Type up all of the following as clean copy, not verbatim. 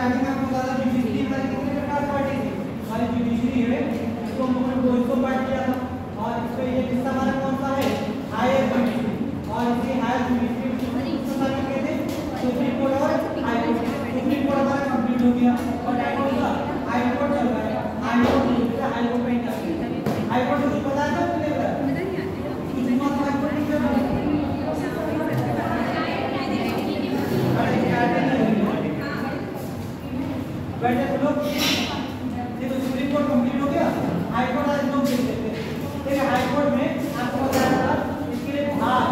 Starting में आपको बताया जुडिशरी हमारी कितने प्रकार की पार्टी थी, हमारी जुडिशरी है इसको हमने दो हिस्सों पार्ट किया था और इसमें ये हिस्सा हमारा कौन सा है हायर जुडिशरी और इसे हायर जुडिशरी कहते हैं सुप्रीम कोर्ट और हाई कोर्ट। सुप्रीम कोर्ट हमारा कंप्लीट हो गया और हाई कोर्ट चल रहा है। हाई कोर्ट में हाई कोर्ट कुछ बताया था आपने बताया कुछ मत हाई कोर्ट नहीं कर बैठे तो लोग देखो सुप्रीम कोर्ट कंप्लीट हो गया हाई कोर्ट आज लोग देख लेते हैं। ठीक है हाई कोर्ट में आपको बताया था इसके लिए भाग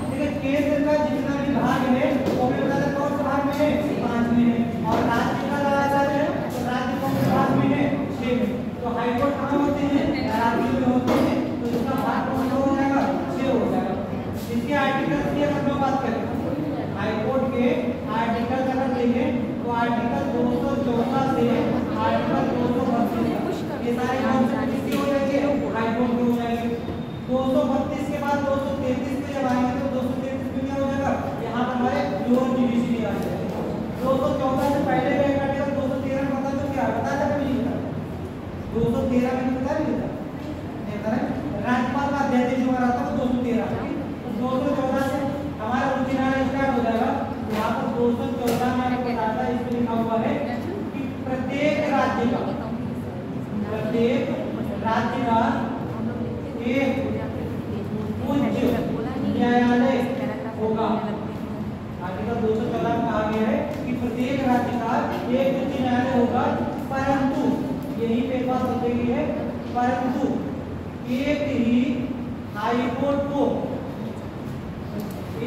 ठीक है केंद्र का जितना भी भाग है वो हमें बताया कौन सा भाग में है 5 में है और राज्य का लगातार है तो राज्य कौन से भाग में है 6 में। तो हाई कोर्ट कहाँ होते हैं राज्य में होते हैं तो इसका भाग कौन सा हो जाएगा 6 हो जाएगा। इसके आर्टिकल की अगर हम बात करें हाई कोर्ट के आर्टिकल अगर देखें तो आर्टिकल 214 से आर्टिकल 232 ये सारे कौन से किसके हो जाएंगे हाई कोर्ट के हो जाएंगे। 232 के बाद 233 पे जब आएंगे तो 233 में क्या हो जाएगा यहाँ पर हमारे लोअर जुडिशरी आ जाएगा। 214 से पहले का आर्टिकल 213 में बता दो क्या बता दो कभी नहीं बता 213 में बता नहीं बता राज्यपाल का अध्यादेश जो आ रहा था 213 तो 214 से हमारा उच्च न्यायालय स्टार्ट हो जाएगा। यहाँ पर 214 में आपको बताता है इसमें लिखा हुआ है कि प्रत्येक राज्य का एक उच्च न्यायालय होगा। आर्टिकल 214 में कहा गया है कि प्रत्येक राज्य का एक उच्च न्यायालय होगा परंतु यही पे बात हो गई है परंतु एक ही हाई कोर्ट को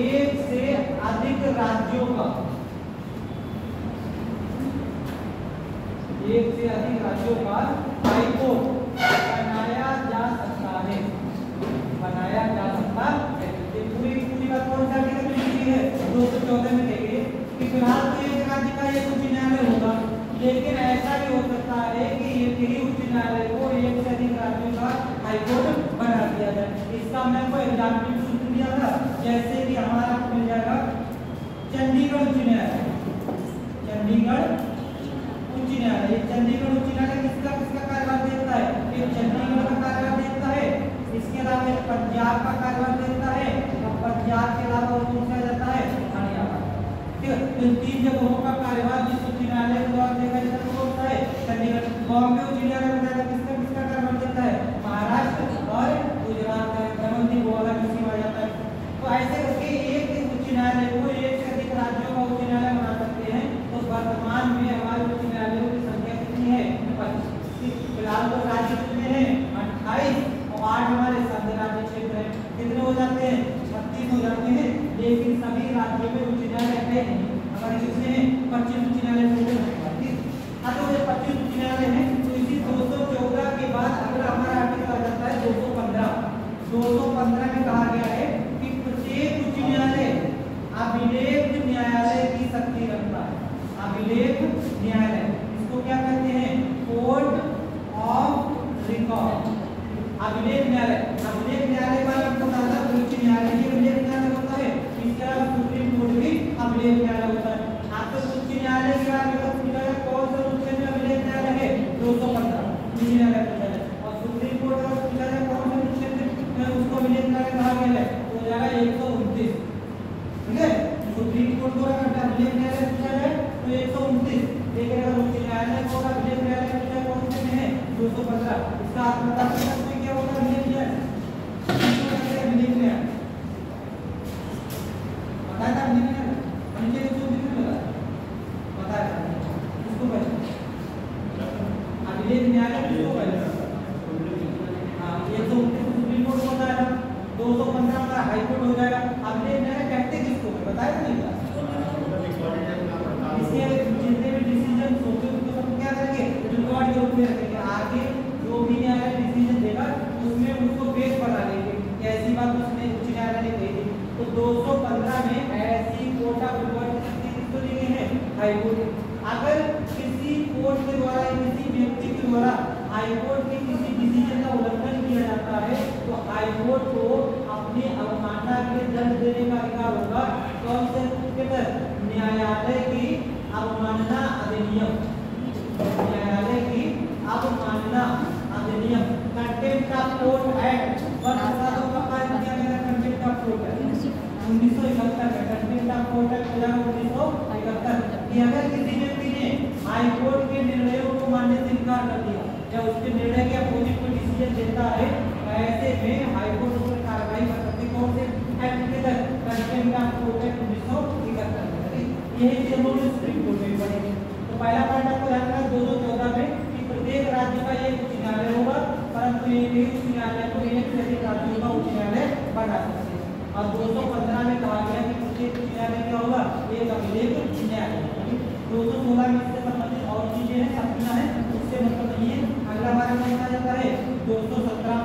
एक से अधिक राज्यों का हाई कोर्ट बनाया जा सकता है ये पूरी बात कौन सा आर्टिकल में लिखी है 214 में कही है कि फिलहाल तो एक राज्य का एक उच्च न्यायालय होगा लेकिन ऐसा भी हो सकता है कि यही उच्च न्यायालय को एक से अधिक राज्यों का हाई कोर्ट बना दिया जाए। इसका मैं कोई एग्जाम्पल सूत्र दिया था जैसे कि हमारा मिल जाएगा चंडीगढ़ उच्च न्यायालय। चंडीगढ़ उच्च न्यायालय किसका कार्यभार देखता है एक चंडीगढ़ का कार्यभार देखता है इसके अलावा एक पंजाब का कार्यभार देखता है और पंजाब के अलावा और कौन सा जाता है हरियाणा। ठीक है तो 3 जगहों का कार्यभार जिस उच्च न्यायालय के द्वारा देखा जाता है वो होता है चंडीगढ़। बॉम्बे उच्च न्यायालय बताया किसका कार्यभार देता है महाराष्ट्र और गुजरात का गृहमंत्री गोवा किसी में आ जाता है। तो ऐसे करके एक उच्च न्यायालय को एक से अधिक राज्यों का उच्च न्यायालय बना सकते हैं। तो वर्तमान में हमारे उच्च न्यायालयों की संख्या कितनी है 25। फिलहाल तो राज्य कितने हैं 28 और 8 हमारे संघ राज्य क्षेत्र हैं कितने हो जाते हैं 36 हो जाते हैं लेकिन सभी राज्यों में उच्च न्यायालय है नहीं। हमारे कितने हैं 25 उच्च न्यायालय तो 25 उच्च न्यायालय है। तो इसी 214 के बाद अगर हमारा आर्टिकल आ जाता है 215 में कहा गया है कि प्रत्येक उच्च न्यायालय अभिलेख न्यायालय की शक्ति रखता है। अभिलेख न्यायालय इसको क्या कहते हैं कोर्ट ऑफ रिकॉर्ड। अभिलेख न्यायालय का आपको बताना उच्च न्यायालय की अभिलेख न्यायालय होता है इसके अलावा सुप्रीम कोर्ट भी अभिलेख न्यायालय होता है। आपको उच्च न्यायालय के बारे में पूछा है कौन सा उच्च अभिलेख न्यायालय है 215 उच्च न्यायालय और सुप्रीम कोर्ट का पूछा है कौन सा उच्च में उसको अभिलेख न्यायालय कहा गया है तो हो जाएगा 129। ठीक है सुप्रीम कोर्ट को अगर अभिलेख न्यायालय पूछा जाए तो 129 लेकिन अगर उच्च न्यायालय को अभिलेख न्यायालय पूछा कौन से में है 215 इसका आप बता सकते हैं क्या होगा अभिलेख न्यायालय अभिलेख न्यायालय बताया था अभिलेख न्यायालय नीचे तो दिख लगा बताया था इसको पहले अभिलेख न्यायालय किसको पहले हां ये तो सुप्रीम कोर्ट को बताया 215 का हाई कोर्ट हो जाएगा। अभिलेख न्यायालय कहते किसको बताया नहीं था इसके जितने भी डिसीजन होते हैं उसको क्या करेंगे रिकॉर्ड के रूप में रखेंगे। आगे जो भी न्यायालय डिसीजन देगा उसमें उसको बेस बना लेंगे कि ऐसी बात उसने उच्च न्यायालय ने कही थी। तो 215 में ऐसी कोर्ट ऑफ रिकॉर्ड किसको दी गई है हाई कोर्ट। अगर किसी कोर्ट के द्वारा किसी व्यक्ति के द्वारा हाई कोर्ट के किसी डिसीजन का उल्लंघन किया जाता है तो हाई कोर्ट को अपनी अवमानना के दंड देने का अधिकार होगा। कौन से के तहत न्यायालय की अवमानना अधिनियम, न्यायालय की अवमानना अधिनियम, कंटेम्प्ट ऑफ कोर्ट एक्ट वर्ष 2000 का पारित किया गया कंटेम्प्ट ऑफ कोर्ट एक्ट 1971 में, कंटेम्प्ट ऑफ कोर्ट एक्ट 1971 कि अगर किसी व्यक्ति ने हाई कोर्ट के निर्णयों को मानने से इनकार कर दिया या उसके निर्णय के अपोजिट कोई डिसीजन देता है, ऐसे में हाई कोर्ट उस पर कार्रवाई कर सकती है। कौन से एक्ट के तहत? Contempt of court act 1971। यही चीज हम लोग सुप्रीम कोर्ट में पढ़ेंगे। तो पहला पॉइंट आपको ध्यान रखना 2014 में कि प्रत्येक राज्य का एक उच्च न्यायालय होगा, परंतु एक ही उच्च न्यायालय को एक से अधिक राज्यों का उच्च न्यायालय बना सकते हैं। और 215 में कहा गया कि प्रत्येक उच्च न्यायालय क्या होगा? एक अभिलेख न्यायालय। 216 में इससे संबंधित और चीजें हैं, शक्तियां हैं, उससे मतलब नहीं है। अगला बार में कहा जाता है 217।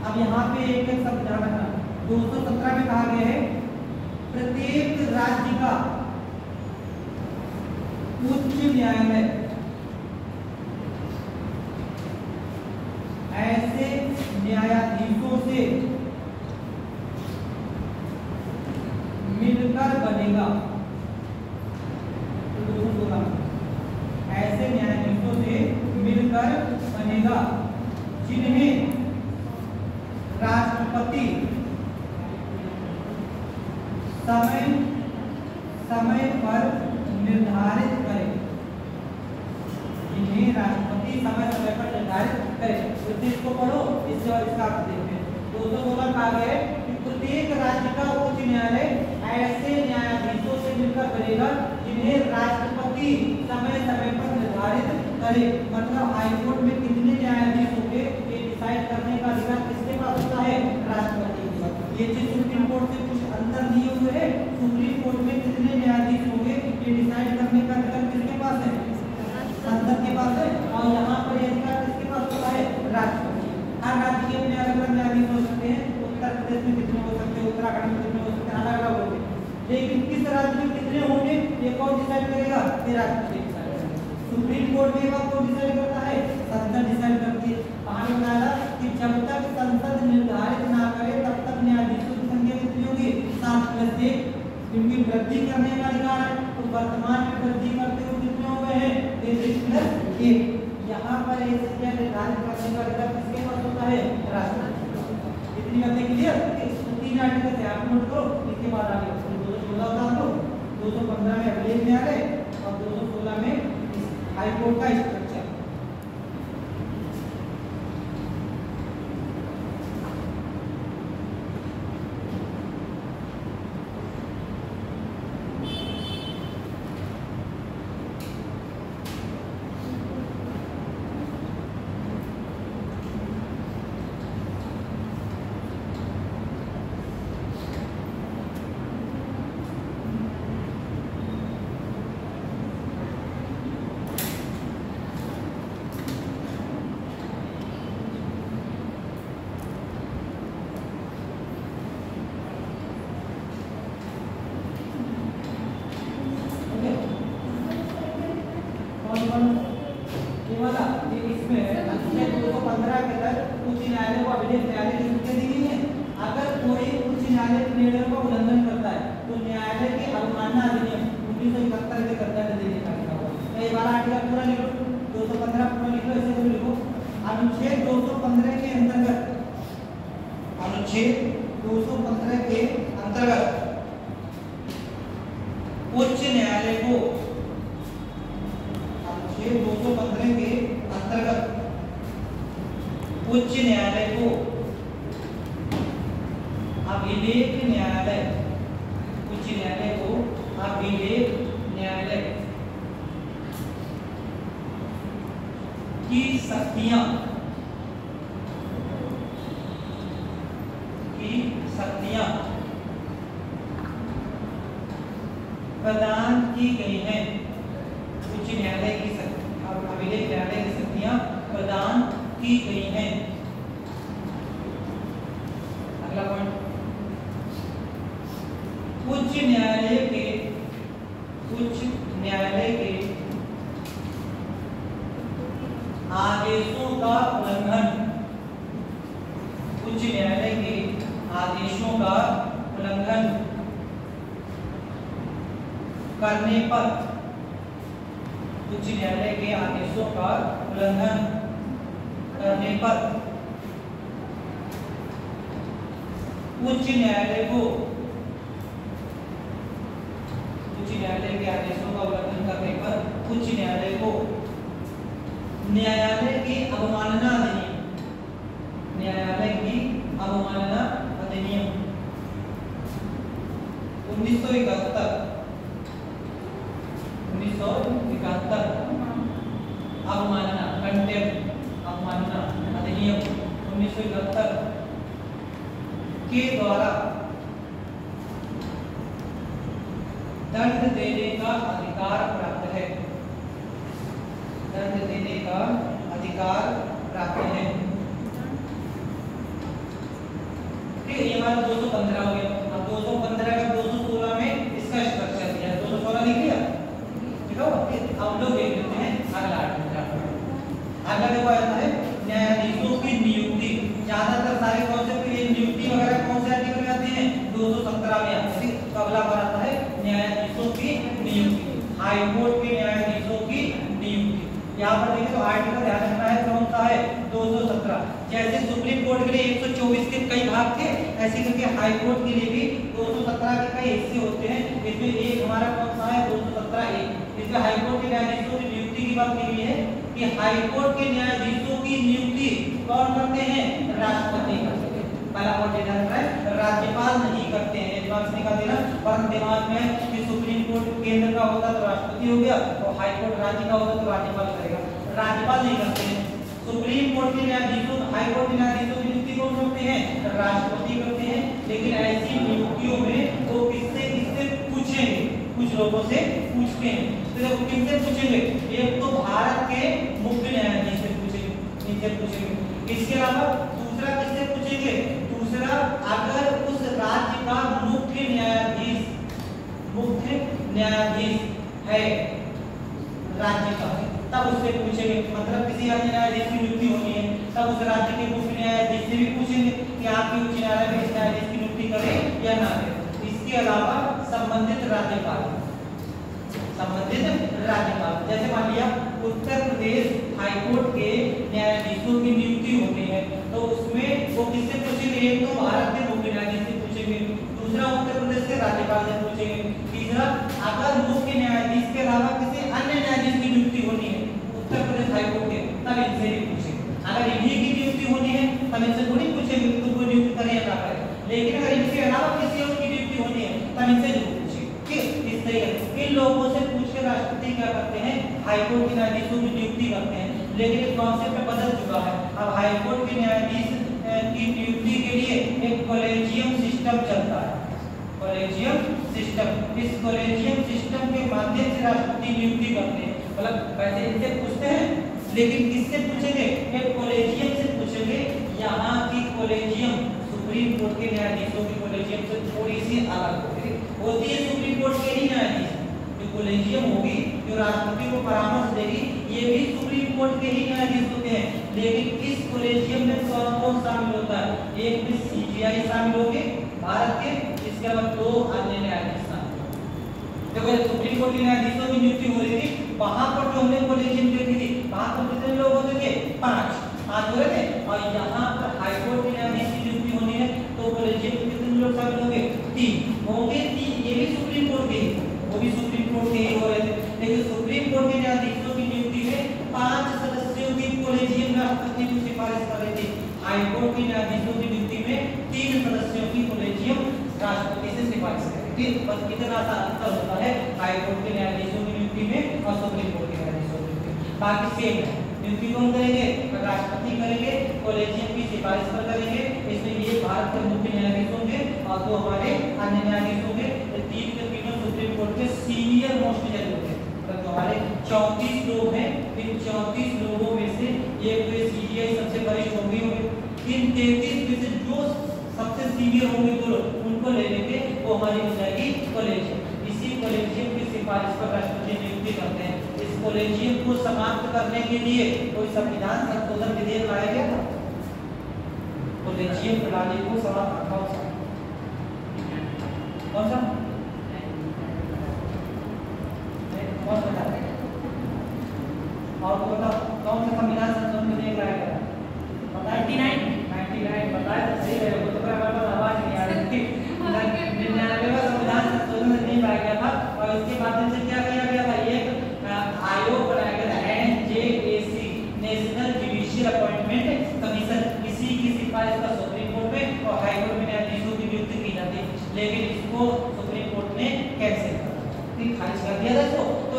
अब यहाँ पे एक एक शब्द ध्यान रखना, 217 में कहा गया है प्रत्येक राज्य का उच्च न्यायालय ऐसे न्यायाधीशों से मिलकर बनेगा। ऐसे न्यायाधीशों से मिलकर बनेगा जिन्हें राष्ट्रपति समय पर निर्धारित करे, जिन्हें राष्ट्रपति समय पर निर्धारित करे। तो इसको पढ़ो, इससे और इसका अर्थ देखते हैं। 216 कहा गया है कि प्रत्येक राज्य का उच्च न्यायालय ऐसे न्यायाधीशों से मिलकर बनेगा जिन्हें राष्ट्रपति समय पर निर्धारित करे। मतलब हाईकोर्ट में कितने न्यायाधीश होंगे ये डिसाइड करने का अधिकार किसके पास होता है? राष्ट्रपति के पास। ये चीज सुप्रीम कोर्ट से कुछ अंतर नहीं हुए है। सुप्रीम कोर्ट में कितने न्यायाधीश होंगे ये डिसाइड करने का अधिकार किसके पास है? संसद के पास है। और यहाँ पर ये अधिकार किसके पास होता है? राष्ट्रपति। हर राज्य के अपने अलग अलग न्यायाधीश हो सकते हैं। उत्तर प्रदेश में कितने हो सकते हैं, उत्तराखंड में कितने हो सकते हैं, अलग अलग होंगे। लेकिन किस राज्य में कितने होंगे ये कौन डिसाइड करेगा? ये राष्ट्रपति डिसाइड करेगा। सुप्रीम कोर्ट में बात कौन डिसाइड करता है? संसद डिसाइड करती है। कहानी बताया कि जब तक संसद निर्धारित ना करे तब तक न्यायाधीशों की संख्या कितनी होगी? 7+1। इनकी वृद्धि करने का अधिकार है। तो वर्तमान में वृद्धि करते हुए कितने हो गए हैं? 33+1। यहाँ पर ये संख्या निर्धारित करने का अधिकार किसके पास होता है? राष्ट्रपति। इतनी बातें क्लियर? 3 आर्टिकल से आप नोट करो, इसके बाद आगे 216 उतार दो, 215 में अभिलेख न्यायालय और 216 में हाई कोर्ट का स्ट्रक्चर। अनुच्छेद 215 के अंतर्गत, अनुच्छेद 215 के अंतर्गत उच्च न्यायालय को, अनुच्छेद 215 के अंतर्गत उच्च न्यायालय को अभिलेख न्यायालय, उच्च न्यायालय को अभिलेख न्यायालय की शक्तियां प्रदान की गई हैं। उच्च न्यायालय की अभिलेख न्यायालय की शक्तियां प्रदान की गई हैं। अगला पॉइंट, उच्च न्यायालय के आदेशों का उल्लंघन, उच्च न्यायालय के आदेशों का उल्लंघन करने पर, उच्च न्यायालय के आदेशों का उल्लंघन करने पर उच्च न्यायालय के आदेशों का उल्लंघन करने पर उच्च न्यायालय को न्यायालय की अवमानना अधिनियम 1971 अवमानना अधिनियम 1971 के द्वारा दंड देने का अधिकार प्राप्त है। ठीक है, ये हमारा 215 हो गया। अब 215 का 216 में इसका स्ट्रक्चर दिया है। 216 लिख लिया, ठीक है। अब लोग देख लेते हैं अगला आर्टिकल। अगला देखो आता है न्यायाधीशों की नियुक्ति। ज्यादातर सारे कॉन्सेप्ट ये नियुक्ति वगैरह कौन से आर्टिकल में आते हैं? 217 में आते हैं। तो अगला बार आता है न्यायाधीशों की नियुक्ति, हाई कोर्ट के न्यायाधीशों की नियुक्ति। यहाँ पर देखिए तो आर्टिकल ध्यान रखना है कौन सा है? 217। जैसे सुप्रीम कोर्ट के लिए 124 के कई भाग थे, ऐसे करके हाई कोर्ट के लिए भी 217 के कई हिस्से होते हैं। इसमें एक हमारा कौन सा है? 217 एक। इसमें हाई कोर्ट के न्यायाधीशों की नियुक्ति की बात की गई है कि हाई कोर्ट के न्यायाधीशों की नियुक्ति कौन करते हैं? राष्ट्रपति करते हैं। पहला पॉइंट ध्यान रखना है, राज्यपाल नहीं करते हैं। दिमाग से निकाल देना, पर दिमाग में कि सुप्रीम कोर्ट केंद्र का होता तो राष्ट्रपति हो गया, और हाई कोर्ट राज्य का होता तो राज्यपाल करेगा। राज्यपाल नहीं करते हैं। सुप्रीम कोर्ट के न्यायाधीशों, हाई कोर्ट के न्यायाधीशों की नियुक्ति कौन करते हैं? राष्ट्रपति करते हैं। लेकिन ऐसी नियुक्तियों में वो किससे पूछेंगे? कुछ लोगों से पूछते हैं। तो देखो किनसे पूछेंगे? एक तो भारत के मुख्य न्यायाधीश से पूछेंगे, इनसे पूछेंगे। इसके अलावा दूसरा किससे पूछेंगे? दूसरा, अगर उस राज्य का मुख्य न्यायाधीश है राज्य का, तब उससे पूछेंगे। मतलब किसी अन्य न्यायाधीश की नियुक्ति होनी है, तब उस राज्य के मुख्य न्यायाधीश से भी पूछेंगे कि आपकी उच्च न्यायालय में इस न्यायाधीश की नियुक्ति करें या ना करें। इसके अलावा संबंधित राज्यपाल, जैसे मान लिया उत्तर प्रदेश हाई कोर्ट के न्यायाधीशों की नियुक्ति होती है, तो उसमें वो किससे पूछेंगे? एक तो भारत के मुख्य न्यायाधीश से पूछेंगे, दूसरा उत्तर प्रदेश के राज्यपाल से पूछेंगे, तीसरा अगर मुख्य न्यायाधीश के अलावा किसी अन्य न्यायाधीश की नियुक्ति होनी है उत्तर प्रदेश हाई कोर्ट के, तब इनसे भी पूछेंगे। अगर इन्हीं की नियुक्ति होनी है तब इनसे थोड़ी पूछेंगे कि तुम कोई नियुक्ति करें या ना करें। लेकिन अगर इनके अलावा किसी और की नियुक्ति होनी है तब इनसे जरूर पूछेंगे। ठीक, इस तरीके इन लोगों से पूछ के राष्ट्रपति क्या करते हैं? हाई कोर्ट के न्यायाधीशों की नियुक्ति करते हैं। लेकिन कॉन्सेप्ट बदल चुका है। अब हाई कोर्ट के न्यायाधीश की नियुक्ति के लिए एक कॉलेजियम सिस्टम चलता है। कॉलेजियम सिस्टम, इस कॉलेजियम सिस्टम के माध्यम से राष्ट्रपति नियुक्ति करते हैं। मतलब वैसे इनसे पूछते हैं, लेकिन किससे पूछेंगे? एक कॉलेजियम से पूछेंगे। यहाँ की कॉलेजियम सुप्रीम कोर्ट के न्यायाधीशों की कॉलेजियम से थोड़ी सी अलग होती है। सुप्रीम कोर्ट के ही न्यायाधीश जो कॉलेजियम होगी, जो राष्ट्रपति को परामर्श देगी, ये भी सुप्रीम कोर्ट के ही न्यायाधीश होते हैं। लेकिन इस कॉलेजियम में कौन कौन शामिल होता है? एक में सीजीआई शामिल होंगे भारत के, इसके अलावा 2 अन्य न्यायाधीश शामिल। देखो सुप्रीम कोर्ट के न्यायाधीशों की नियुक्ति हो रही थी, वहां पर जो हमने कॉलेजियम देखी थी, वहां पर कितने लोग होते थे? 5 हो रहे थे। और यहाँ पर हाई कोर्ट के न्यायाधीश की नियुक्ति होनी है तो कॉलेजियम में कितने लोग शामिल होंगे? 3 होंगे। 3 ये भी सुप्रीम कोर्ट के, वो भी सुप्रीम कोर्ट के ही हो रहे थे। लेकिन सुप्रीम कोर्ट के न्यायाधीशों की नियुक्ति में 5 सदस्यों की कॉलेजियम राष्ट्रपति को सिफारिश कर रही थी। हाई कोर्ट के न्यायाधीशों की नियुक्ति में 3 सदस्यों की कॉलेजियम राष्ट्रपति से सिफारिश करेगी। बस इतना सा अंतर होता है हाई कोर्ट के न्यायाधीशों की नियुक्ति में और सुप्रीम कोर्ट के न्यायाधीशों की नियुक्ति। बाकी सेम है। नियुक्ति कौन करेंगे? राष्ट्रपति करेंगे, कॉलेजियम की सिफारिश पर करेंगे। इसमें ये भारत के मुख्य न्यायाधीश होंगे और 2 हमारे अन्य न्यायाधीश होंगे। 3 के तीनों सुप्रीम कोर्ट के सीनियर मोस्ट जज होते हैं। तो हमारे 34 लोग हैं, इन 34 लोगों में से एक तो सीजीआई सबसे वरिष्ठ होंगे। इन 33 में से जो सबसे सीनियर होंगे 2 लोग, उनको ले लेंगे, वो हमारी हो जाएगी कॉलेजियम। इसी कॉलेजियम की सिफारिश पर राष्ट्रपति नियुक्ति करते हैं। इस कॉलेजियम को समाप्त करने के लिए कोई संविधान संशोधन विधेयक लाया गया था? कॉलेजियम प्रणाली को समाप्त, कौन सा?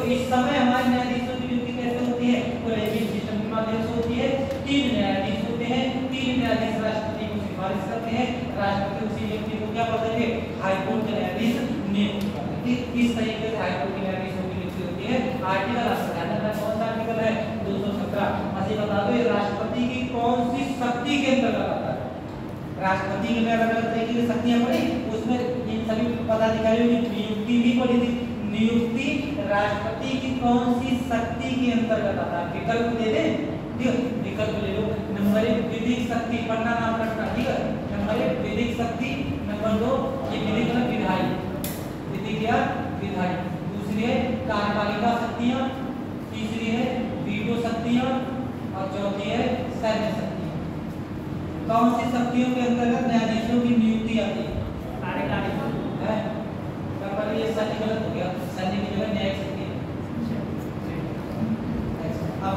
इस समय हमारे न्यायाधीशों की नियुक्ति कैसे होती है? कोलेजियम सिस्टम के माध्यम से होती है। 3 न्यायाधीश होते हैं, 3 न्यायाधीश राष्ट्रपति को सिफारिश करते हैं, राष्ट्रपति उसी व्यक्ति को क्या बोलेंगे? हाईकोर्ट के न्यायाधीश नियुक्त करते हैं। इस तरीके से हाईकोर्ट के न्यायाधीशों की नियुक्ति होती है। आर्टिकल 98 कौन सा आर्टिकल है? 217। ऐसे बता दो, ये राष्ट्रपति की कौन सी शक्ति के अंतर्गत आता है? राष्ट्रपति के अलग अलग तरीके की शक्तियां पड़ी, उसमें इन सभी पदाधिकारियों की नियुक्ति भी पड़ी थी। नियुक्ति राष्ट्रपति की कौन सी शक्ति के अंतर्गत आता है? विकल्प दे दें, ठीक है, विकल्प ले लो। नंबर 1 विधिक शक्ति, पढ़ना नाम रखना, ठीक है। नंबर 1 विधिक शक्ति, नंबर 2 ये विधिक मतलब विधायी, विधिक या विधायी। दूसरी है कार्यपालिका शक्तियां, तीसरी है वीटो शक्तियां और चौथी है सैन्य शक्तियां। कौन सी शक्तियों के अंतर्गत न्यायाधीशों की नियुक्ति आती है? कार्यकारी है। पर ये सच गलत हो गया, सैन्य की जगह न्यायिक शक्ति है। अब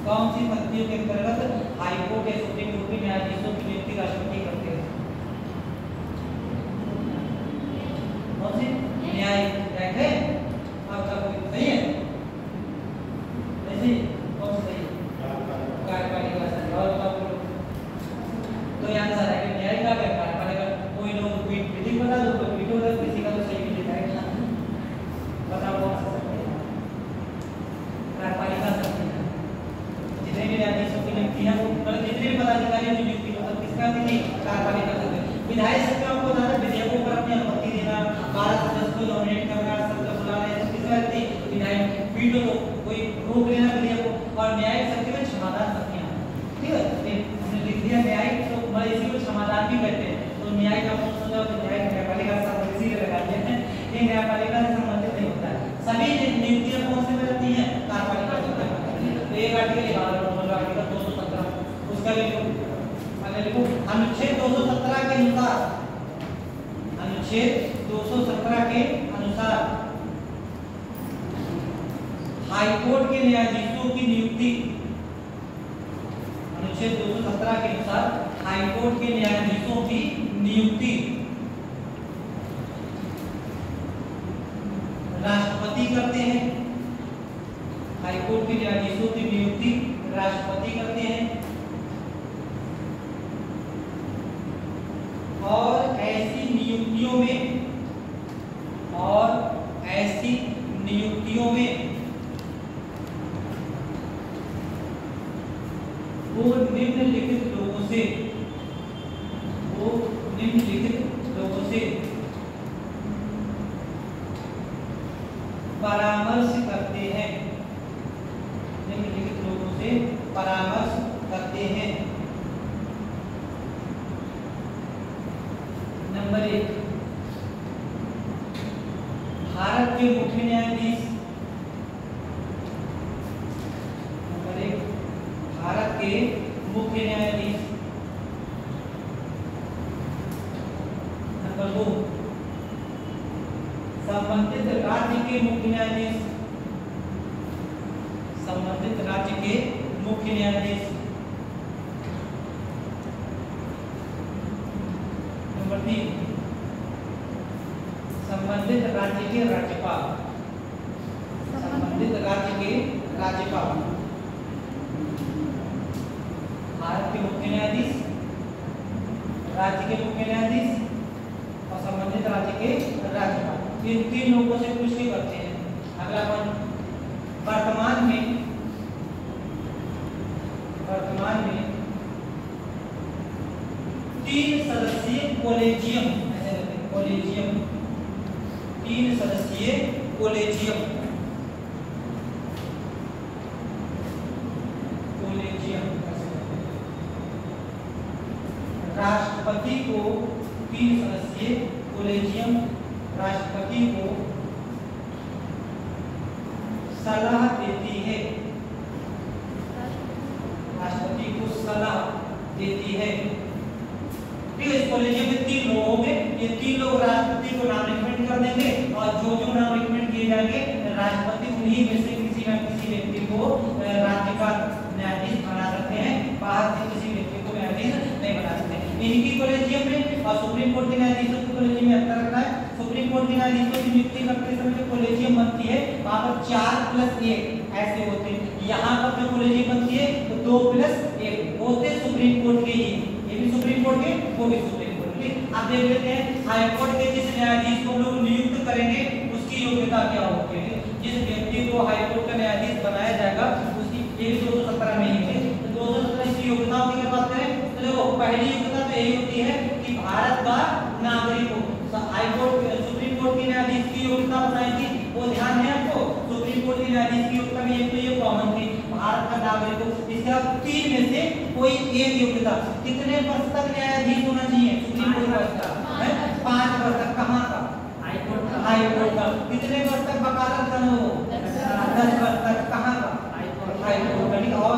कौन सी शक्तियों के अंतर्गत हाईकोर्ट या सुप्रीम कोर्ट के न्यायाधीशों की नियुक्ति राष्ट्रपति करते हैं? कौन सी? न्यायिक है। आपका कोई सही है? ऐसे कौन सी सही? कार्यपालिका शक्ति। और तो यहाँ आंसर है कि न्यायिक का है, कार्यपालिका। कोई लोग विधि बता दो, कोई वीटो दे, किसी का तो सही भी लिखा है। बताओ कौन सा शक्ति है? कार्यपालिका शक्ति है। जितने भी न्यायाधीशों की नियुक्ति है, वो मतलब जितने भी पदाधिकारियों की नियुक्ति मतलब किसका भी नहीं, कार्यपालिका शक्ति। विधायी शक्तियों को बता दें, विधेयकों पर अपनी अनुमति देना, 12 सदस्य को नॉमिनेट करना, सबका बुलाना, ये किसका रहती है? विधायक। वीटो को कोई रोक लेना विधेयक को। और न्यायिक शक्ति में क्षमादान शक्तियां, ठीक है। हमने लिख दिया न्यायिक, तो मतलब इसी को क्षमादान भी कहते हैं। तो न्यायिक का मतलब सोचा तो न्यायिक न्यायपालिका से संबंधित इसीलिए लगा दिए हैं। ये न्यायपालिका से संबंधित नहीं होता है। सभी नियुक्तियां कौन से में रहती हैं? कार्यपालिका से। तो एक आर्टिकल आर्टिकल 217 उसका लिखो, मैंने लिखो अनुच्छेद 217 के अनुसार, अनुच्छेद 217 के अनुसार हाईकोर्ट के न्यायाधीशों की नियुक्ति, अनुच्छेद 217 के अनुसार हाईकोर्ट के न्यायाधीशों की नियुक्ति राष्ट्रपति करते हैं। हाईकोर्ट के न्यायाधीशों की नियुक्ति राष्ट्रपति करते हैं। और ऐसी नियुक्तियों में वो निम्नलिखित लोगों से परामर्श करते हैं। निम्नलिखित लोगों से परामर्श करते हैं। नंबर 1 भारत के मुख्य न्यायाधीश। नंबर 1 भारत के मुख्य न्यायाधीश। नंबर 2 संबंधित राज्य के मुख्य न्यायाधीश। संबंधित राज्य के मुख्य न्यायाधीश। नंबर 3 संबंधित राज्य के राज्यपाल। संबंधित राज्य के राज्यपाल। भारत के मुख्य न्यायाधीश, राज्य के मुख्य न्यायाधीश और संबंधित राज्य के राज्यपाल। इन 3 लोगों से पूछ के करते हैं। अगला पॉइंट, वर्तमान में 3 सदस्यीय कोलेजियम, ऐसे कहते हैं कोलेजियम, 3 सदस्यीय कोलेजियम। राष्ट्रपति को 3 सदस्यीय कोलेजियम राष्ट्रपति को सलाह देती है। राष्ट्रपति को सलाह देती है। ठीक है, इस कॉलेजियम में 3 लोग होंगे। ये 3 लोग राष्ट्रपति को नाम रिकमेंड कर देंगे और जो नाम रिकमेंड किए जाएंगे राष्ट्रपति उन्हीं में से किसी न किसी व्यक्ति को राज्य का न्यायाधीश बना सकते हैं। बाहर से किसी व्यक्ति को न्यायाधीश नहीं बना सकते। इनकी कॉलेजियम में और सुप्रीम कोर्ट के न्यायाधीशों की कॉलेजियम में अंतर रखना है। सुप्रीम कोर्ट के न्यायाधीशों की नियुक्ति करते समय जो कॉलेजियम बनती है वहां पर 4+1 ऐसे होते हैं। यहाँ पर जो कॉलेजियम बनती है तो 2+1 होते सुप्रीम कोर्ट के ही, ये भी सुप्रीम कोर्ट के, वो भी सुप्रीम कोर्ट के। अब देख लेते हैं हाई कोर्ट के जिस न्यायाधीश को हम लोग नियुक्त करेंगे उसकी योग्यता क्या होती है। जिस व्यक्ति को हाई कोर्ट का न्यायाधीश बनाया जाएगा उसकी, ये भी 217 में ही है, तो 217 की योग्यताओं की बात करें तो देखो पहली योग्यता तो यही होती है कि भारत का नागरिक हो। हाई कोर्ट सुप्रीम कोर्ट के न्यायाधीश की योग्यता बताई थी, वो ध्यान है आपको। सुप्रीम कोर्ट के न्यायाधीश की योग्यता में एक तो ये कॉमन थी, भारत का नागरिक हो। इसके बाद 3 में से कोई एक योग्यता, कितने वर्ष तक न्यायाधीश होना चाहिए सुप्रीम कोर्ट का, 5 वर्ष तक। कहाँ का? हाई कोर्ट का। हाई कोर्ट का। कितने वर्ष तक वकालत करना हो? 10 वर्ष तक। कहाँ का? हाई कोर्ट का। और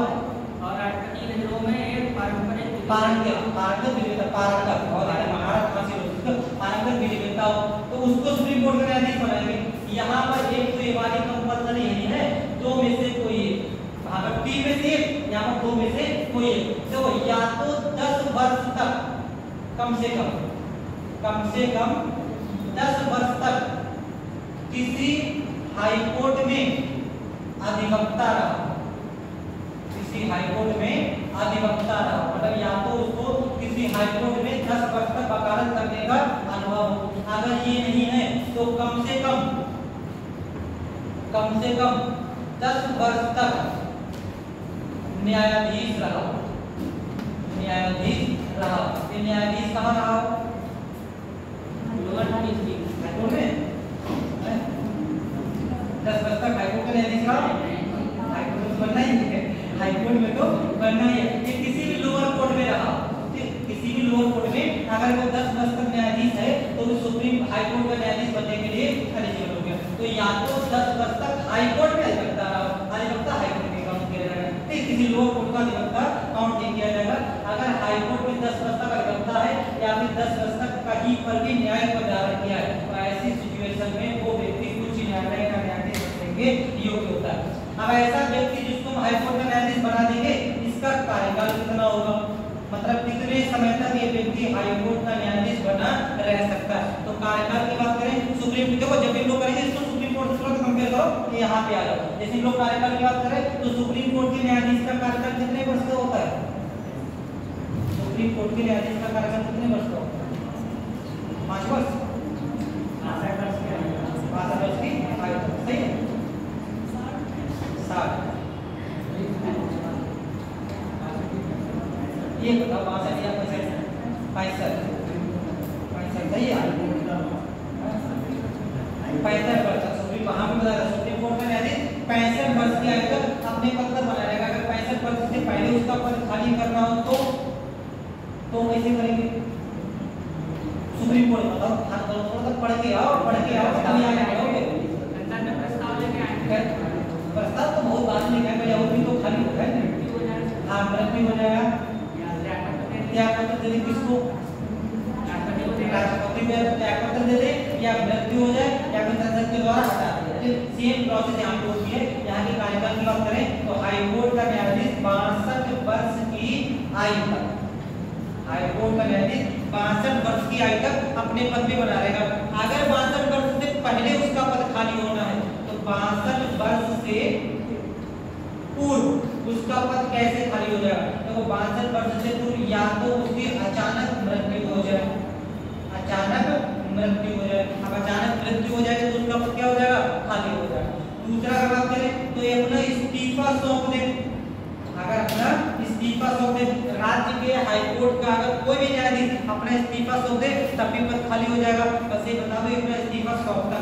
तो उसको सुप्रीम कोर्ट का न्यायाधीश बनाएंगे। यहाँ पर एक तो ये वाली कंपल्सरी नहीं है, 2 में से कोई एक, वहाँ पर 3 में से एक, यहाँ पर 2 में से कोई एक। तो या तो 10 वर्ष तक कम से कम 10 वर्ष तक किसी हाई कोर्ट में अधिवक्ता रहा, किसी हाई कोर्ट में अधिवक्ता रहा, मतलब या तो उसको किसी हाई कोर्ट में 10 वर्ष तक वकालत करने का अनुभव हो। अगर ये नहीं है तो कम से कम 10 वर्ष तक न्यायाधीश रहा। ये न्यायाधीश कहाँ रहा? हाईकोर्ट में 10 वर्ष तक हाईकोर्ट का न्यायाधीश रहा। हाईकोर्ट में बनना ही है, हाईकोर्ट में तो बनना ही है। ये किसी भी लोअर कोर्ट में रहा, किसी भी लोअर कोर्ट में अगर वो 10 वर्ष तक न्यायाधीश है तो वो सुप्रीम हाई कोर्ट का न्यायाधीश बनने के लिए एलिजिबल हो गया। तो या तो 10 वर्ष तक हाई कोर्ट में अधिवक्ता रहा, अधिवक्ता हाई कोर्ट में काउंट किया जाएगा, ठीक। किसी लोअर कोर्ट का अधिवक्ता काउंट नहीं किया जाएगा। अगर हाई कोर्ट में 10 वर्ष तक अधिवक्ता है या फिर 10 वर्ष तक कहीं पर भी न्याय प्रदान किया है तो ऐसी सिचुएशन में वो व्यक्ति उच्च न्यायालय का न्यायाधीश बनने के योग्य होता है। अब ऐसा व्यक्ति जिसको हम हाई कोर्ट का न्यायाधीश बना देंगे, इसका कार्यकाल कितना होगा, मतलब कितने समय तक ये व्यक्ति हाई कोर्ट का न्यायाधीश बना रह सकता है। तो कार्यकाल की बात करें सुप्रीम, देखो जब भी लोग करेंगे इसको सुप्रीम कोर्ट से कंपेयर करो, यहाँ पे आ जाओ। जैसे लोग कार्यकाल की बात करें तो सुप्रीम कोर्ट के न्यायाधीश का कार्यकाल कितने वर्ष का होता है? सुप्रीम कोर्ट के न्यायाधीश का कार्यकाल कितने वर्ष का होता है? 5 वर्ष। 65 वर्ष की आयु, सही है। 60 ये बताओ 62 या 65 सही है। 65 वर्ष तक सुप्रीम, वहां पे बताया सुप्रीम कोर्ट का न्यायाधीश 65 वर्ष की आयु तक अपने पद पर बना रहेगा। अगर 65 वर्ष से पहले उसका पद खाली करना हो तो कैसे करेंगे? सुप्रीम कोर्ट बताओ, हाथ दोनों तक पढ़ के आओ तभी आगे बढ़ोगे। प्रस्ताव तो बहुत बाद में है, और भी तो खाली होगा है। हाँ, मृत्यु हो जाएगा, त्यागपत्र दे दे, किसको? राष्ट्रपति में त्यागपत्र दे दे, या मृत्यु हो जाए या फिर संसद के द्वारा हटा दे। सेम प्रोसेस यहाँ पे होती है। यहाँ के कार्यकाल की बात करें तो हाई कोर्ट का न्यायाधीश 62 वर्ष की आयु तक, हाई कोर्ट का न्यायाधीश 62 वर्ष की आयु तक अपने पद पे बना रहेगा। अगर 62 वर्ष से पहले उसका पद खाली होना है तो 62 वर्ष से पूर्व उसका पद कैसे खाली हो जाएगा? देखो 62 वर्ष से पूर्व या तो उसकी अचानक मृत्यु हो जाए, अब अचानक मृत्यु हो जाए तो उसका पद क्या हो जाएगा? खाली हो जाएगा। दूसरा अगर बात करें तो ये अपना इस्तीफा सौंप दे, अगर अपना इस्तीफा सौंप दे, राज्य के हाई कोर्ट का अगर कोई भी न्यायाधीश अपना इस्तीफा सौंप दे तब भी पद खाली हो जाएगा। बस ये बता दो अपना इस्तीफा सौंपता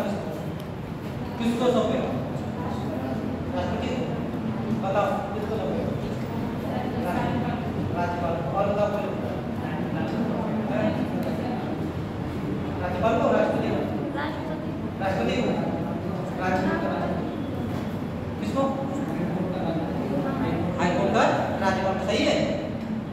किसको सौंपेगा? राष्ट्रपति को। बताओ किसको सौंपेगा? राज्यपाल। और बताओ राज्यपाल को, राष्ट्रपति को? राष्ट्रपति को, किसको? हाई कोर्ट का राज्यपाल। सही है।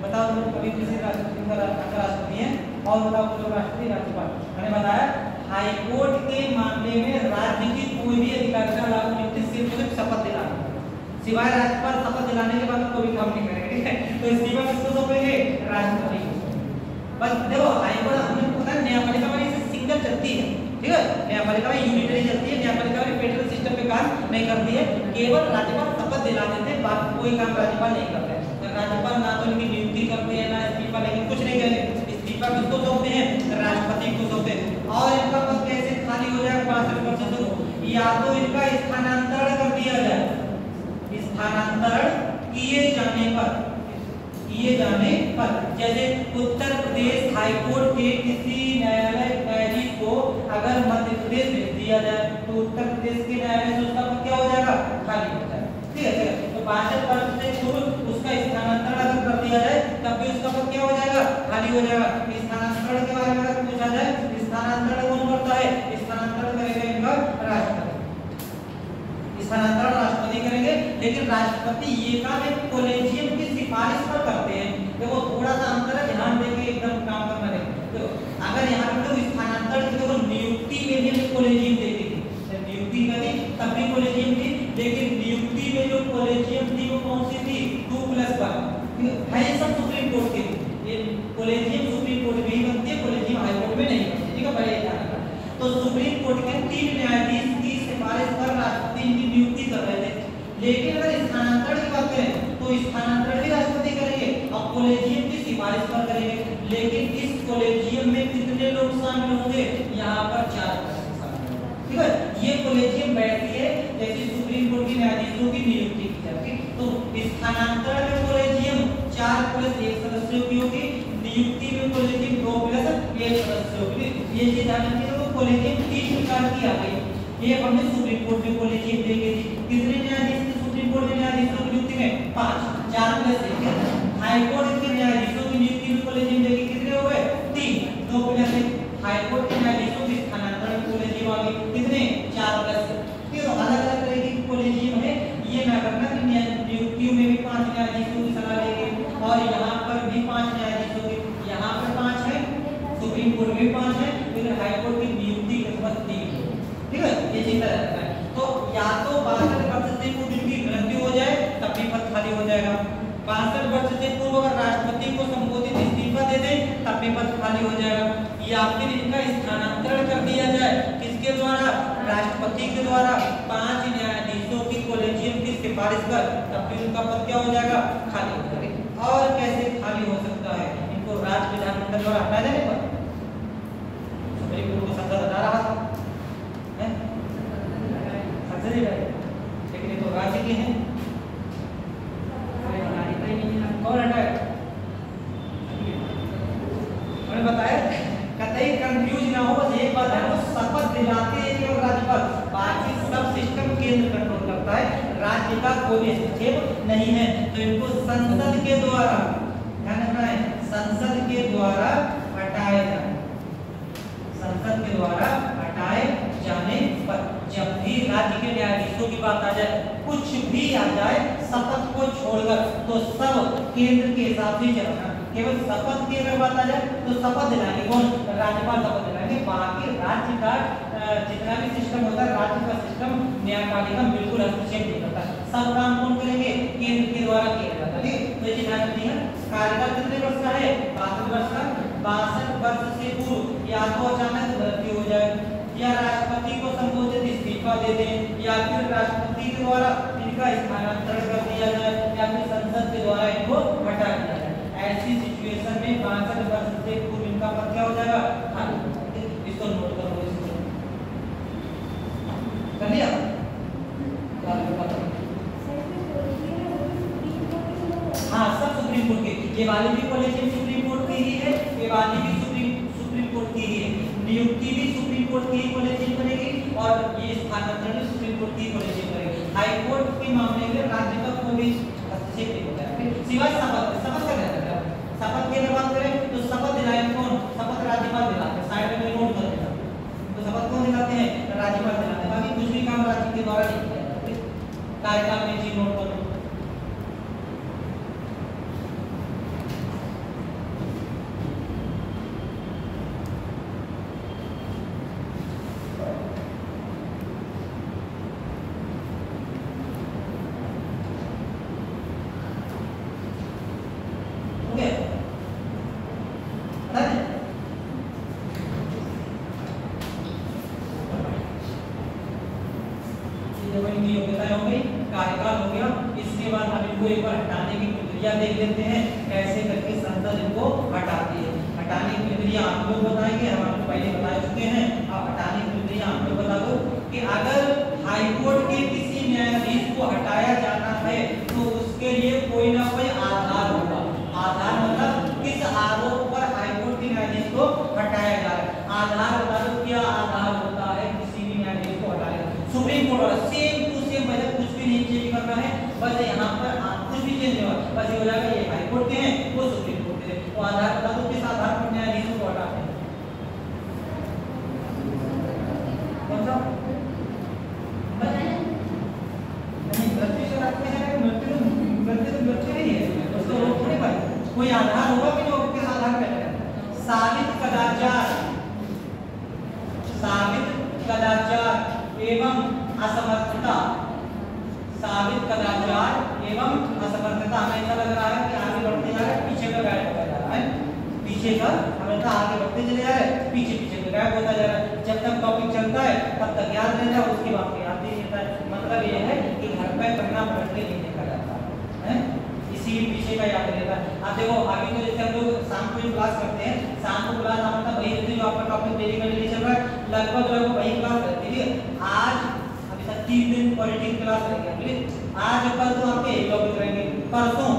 बताओ तुम कभी किसी राष्ट्रपति का राष्ट्रपति है और बताओ तो राष्ट्रपति राज्यपाल। मैंने बताया हाई कोर्ट के मामले में राज्य की कोई भी अधिकारी का लागू नहीं, सिर्फ शपथ दिलाना, सिवाय राज्यपाल शपथ दिलाने के बाद कोई भी काम नहीं करेंगे, ठीक है। तो इस्तीफा किसको सौंपेंगे? राष्ट्रपति को। बस देखो हाई कोर्ट हमने न्यायपालिका वाली सिंगल चलती है, ठीक है, न्यायपालिका में यूनिटरी चलती है, न्यायपालिका में फेडरल सिस्टम पे काम नहीं करती है, केवल राज्यपाल शपथ दिला देते हैं, बाकी कोई काम राज्यपाल नहीं करते हैं। राज्यपाल ना तो इनकी नियुक्ति करते हैं ना इस्तीफा, लेकिन कुछ नहीं करेंगे, इस्तीफा किसको सौंपते हैं, राष्ट्रपति को सौंपते हैं। और इनका पद कैसे खाली हो जाएगा 62%, या तो इनका स्थानांतरण कर दिया जाए, स्थानांतरण किए जाने पर, जैसे उत्तर प्रदेश हाईकोर्ट के किसी न्यायाधीश को अगर मध्य प्रदेश भेज दिया जाए तो उत्तर प्रदेश के न्यायालय से उसका पद क्या हो जाएगा, खाली हो जाएगा, ठीक है। तो 62 वर्ष से पूर्व उसका स्थानांतरण अगर कर दिया जाए तब भी उसका पद क्या हो जाएगा, खाली हो जाएगा। स्थानांतरण के बारे में अगर पूछा जाए, स्थानांतरण कौन करता है, स्थानांतरण करेगा इनका राष्ट्रपति, स्थानांतरण राष्ट्रपति करेंगे, लेकिन राष्ट्रपति ये काम एक कॉलेजियम की सिफारिश पर करते हैं। देखो थोड़ा सा अंतर है, ध्यान देके एकदम काम करना है। तो अगर यहाँ पे तो स्थानांतरण की देखो नियुक्ति में भी कॉलेजियम देती थी, नियुक्ति करी तब भी कॉलेजियम थी, लेकिन नियुक्ति में जो कॉलेजियम थी वो कौन सी थी, 2+1 है, सब सुप्रीम कोर्ट की। ये कॉलेजियम सुप्रीम कोर्ट में ही बनती है, कॉलेजियम हाई कोर्ट में नहीं बनती, ठीक है, बड़े ध्यान रखना। तो सुप्रीम कोर्ट के 3 न्यायाधीश की सिफारिश पर राष्ट्रपति इनकी नियुक्ति कर रहे थे, लेकिन अगर स्थानांतरण की बात करें तो स्थानांतरण भी राष्ट्रपति करेंगे और कॉलेजियम की सिफारिश पर करेंगे, लेकिन इस कॉलेजियम में कितने लोग शामिल होंगे, यहाँ पर 4 शामिल होंगे, ठीक है। ये कॉलेजियम बैठती है जैसे सुप्रीम कोर्ट के न्यायाधीशों की नियुक्ति की जाती है, तो स्थानांतरण में कॉलेजियम 4+1 सदस्यों की होगी, नियुक्ति में कॉलेजियम 2+1 सदस्यों की। ये चीज ध्यान रखिए, तो कॉलेजियम 3 प्रकार की आ गई। ये हमने सुप्रीम कोर्ट में कॉलेजियम देखे थी, कितने न्यायाधीश थे सुप्रीम कोर्ट के न्यायाधीशों की नियुक्ति में, 5, 4+1। हाई कोर्ट के न्यायाधीशों की नियुक्ति में कॉलेजियम देखे, कितने हो गए, 3, 2+1। हाई कोर्ट के न्यायाधीशों की स्थानांतरण कॉलेजियम आ गए, कितने, 4+1। तो अलग अलग तरह की कॉलेजियम है, ये ना करना कि नियुक्तियों में भी 5 न्यायाधीशों की सलाह लेंगे और यहाँ पर भी 5 न्यायाधीशों की, यहाँ पर 5 है, सुप्रीम कोर्ट में भी 5 है, लेकिन हाई कोर्ट की नियुक्ति के बाद 3, ठीक है, ये चिंता रहता है। तो या तो 62 वर्ष से पूर्व इनकी मृत्यु हो जाए तब भी पद खाली हो जाएगा, 62 वर्ष से पूर्व अगर राष्ट्रपति को संबोधित इस्तीफा दे दें तब भी पद खाली हो जाएगा, या फिर इनका स्थानांतरण कर दिया जाए, किसके द्वारा, राष्ट्रपति के द्वारा 5 न्यायाधीशों की कॉलेजियम की सिफारिश पर, तब फिर उनका पद क्या हो जाएगा, खाली हो जाएगा। और कैसे खाली हो सकता है, इनको राज्य विधानमंडल द्वारा हटाया जाने पर, सुप्रीम कोर्ट को संसद हटा रहा था, लेकिन ये तो राज्य के हैं, कौन हटाए, मैंने बताया कतई कंफ्यूज ना हो, बस एक बात है, वो शपथ दिलाते हैं केवल राज्यपाल, बाकी सब सिस्टम केंद्र कंट्रोल करता है, राज्य का कोई हस्तक्षेप नहीं है। तो इनको संसद के द्वारा, ध्यान रखना है, संसद के द्वारा हटाए जाए, संसद के द्वारा हटाए जाने पर, जब भी राज्य के न्यायाधीशों की बात आ जाए, कुछ भी आ जाए शपथ को छोड़कर, तो सब केंद्र के हिसाब से चलना, केवल शपथ की अगर बात आ जाए तो शपथ दिलाएंगे कौन, राज्यपाल शपथ दिलाएंगे, बाकी राज्य का जितना भी सिस्टम होता है, राज्य का सिस्टम न्यायपालिका बिल्कुल हस्तक्षेप नहीं करता, सब काम कौन करेंगे, केंद्र के द्वारा किया जाता है। तो ये ध्यान रखिए, कार्यकाल कितने वर्ष का है, 62 वर्ष का। 62 वर्ष से पूर्व या तो अचानक मृत्यु हो जाए, या राष्ट्रपति को संबोधित इस्तीफा दे दें, या फिर राष्ट्रपति के द्वारा इनका स्थानांतरण कर दिया जाए, या फिर संसद के द्वारा इनको हटा दिया जाए। ऐसी सिचुएशन में 62 वर्ष से पूर्व इनका पद क्या हो जाएगा, खाली। इसको नोट करो, इसको कर लिया। हाँ, सब सुप्रीम कोर्ट की, ये वाली भी कॉलेजियम सुप्रीम कोर्ट की ही है, ये वाली भी सुप्रीम कोर्ट की ही है, नियुक्ति भी सुप्रीम कोर्ट की कॉलेजियम करेगी और ये स्थानांतरण भी सुप्रीम कोर्ट की कॉलेजियम करेगी। हाई कोर्ट के मामले में राज्य का कोई भी हस्तक्षेप नहीं होता है, सिवाय शपथ का रहता है। शपथ की अगर बात करें तो शपथ दिलाएंगे कौन, शपथ राज्यपाल दिलाते हैं, साइड में नोट कर देना, तो शपथ कौन दिलाते हैं, राज्यपाल दिलाते हैं, बाकी कुछ भी काम राज्य के द्वारा नहीं किया जाता है। कार्यकाल में चीज नोट करो, कार्यकाल हो गया। इसके बाद हम इनको एक बार हटाने की प्रक्रिया देख लेते हैं, कैसे करके संसद इनको हटाती है। हटाने की प्रक्रिया आप लोग बताएंगे, हम आपको पहले बता चुके हैं। अब हटाने की प्रक्रिया आप लोग बता दो कि अगर हाईकोर्ट के किसी न्यायाधीश को हटाया जाना है तो उसके लिए कोई ना कोई आधार होगा। आधार मतलब किस आरोप पर हाईकोर्ट के न्यायाधीश को हटाया जा रहा है। आधार बता दो, क्या आधार होता है किसी भी न्यायाधीश को हटाने का? सुप्रीम कोर्ट वाला सेम टू सेम, मतलब कुछ भी नहीं चेंज करना है, बस यहाँ पर कुछ भी चेंज नहीं होगा, बस ये हो जाएगा ये हाईकोर्ट के हैं वो सुप्रीम कोर्ट के। तो आधार बता दो, किस आधार पर न्यायाधीशों को हटाते हैं? कौन सा? नहीं, मृत्यु से हटाते हैं, मृत्यु नहीं है, उसको रोक नहीं पाए। कोई आधार होगा कि जो किस आधार पे है? साबित कदाचार, साबित कदाचार एवं असमर्थता, साबित कदाचार एवं असमर्थता। हमें ऐसा लग रहा है कि आगे बढ़ते जा रहा है, पीछे का गायब होता जा रहा है, पीछे का हमेशा आगे बढ़ते चले जा रहे हैं, पीछे पीछे का गायब होता जा रहा है। जब तक टॉपिक चलता है तब तक याद रहता है, उसके बाद याद नहीं रहता है। मतलब ये है कि घर पे पढ़ना पढ़ते नहीं देखा जाता है, इसी पीछे का याद रहता है। अब देखो अभी तो जैसे हम लोग शाम को क्लास करते हैं, शाम को क्लास मतलब वही रहती है जो आपका टॉपिक डेली का डेली चल रहा है, लगभग वही क्लास रहती है। आज अभी तक 3 दिन पॉलिटिक्स क्लास रहेगी, आज कल तो आपके यही टॉपिक रहेंगे, परसों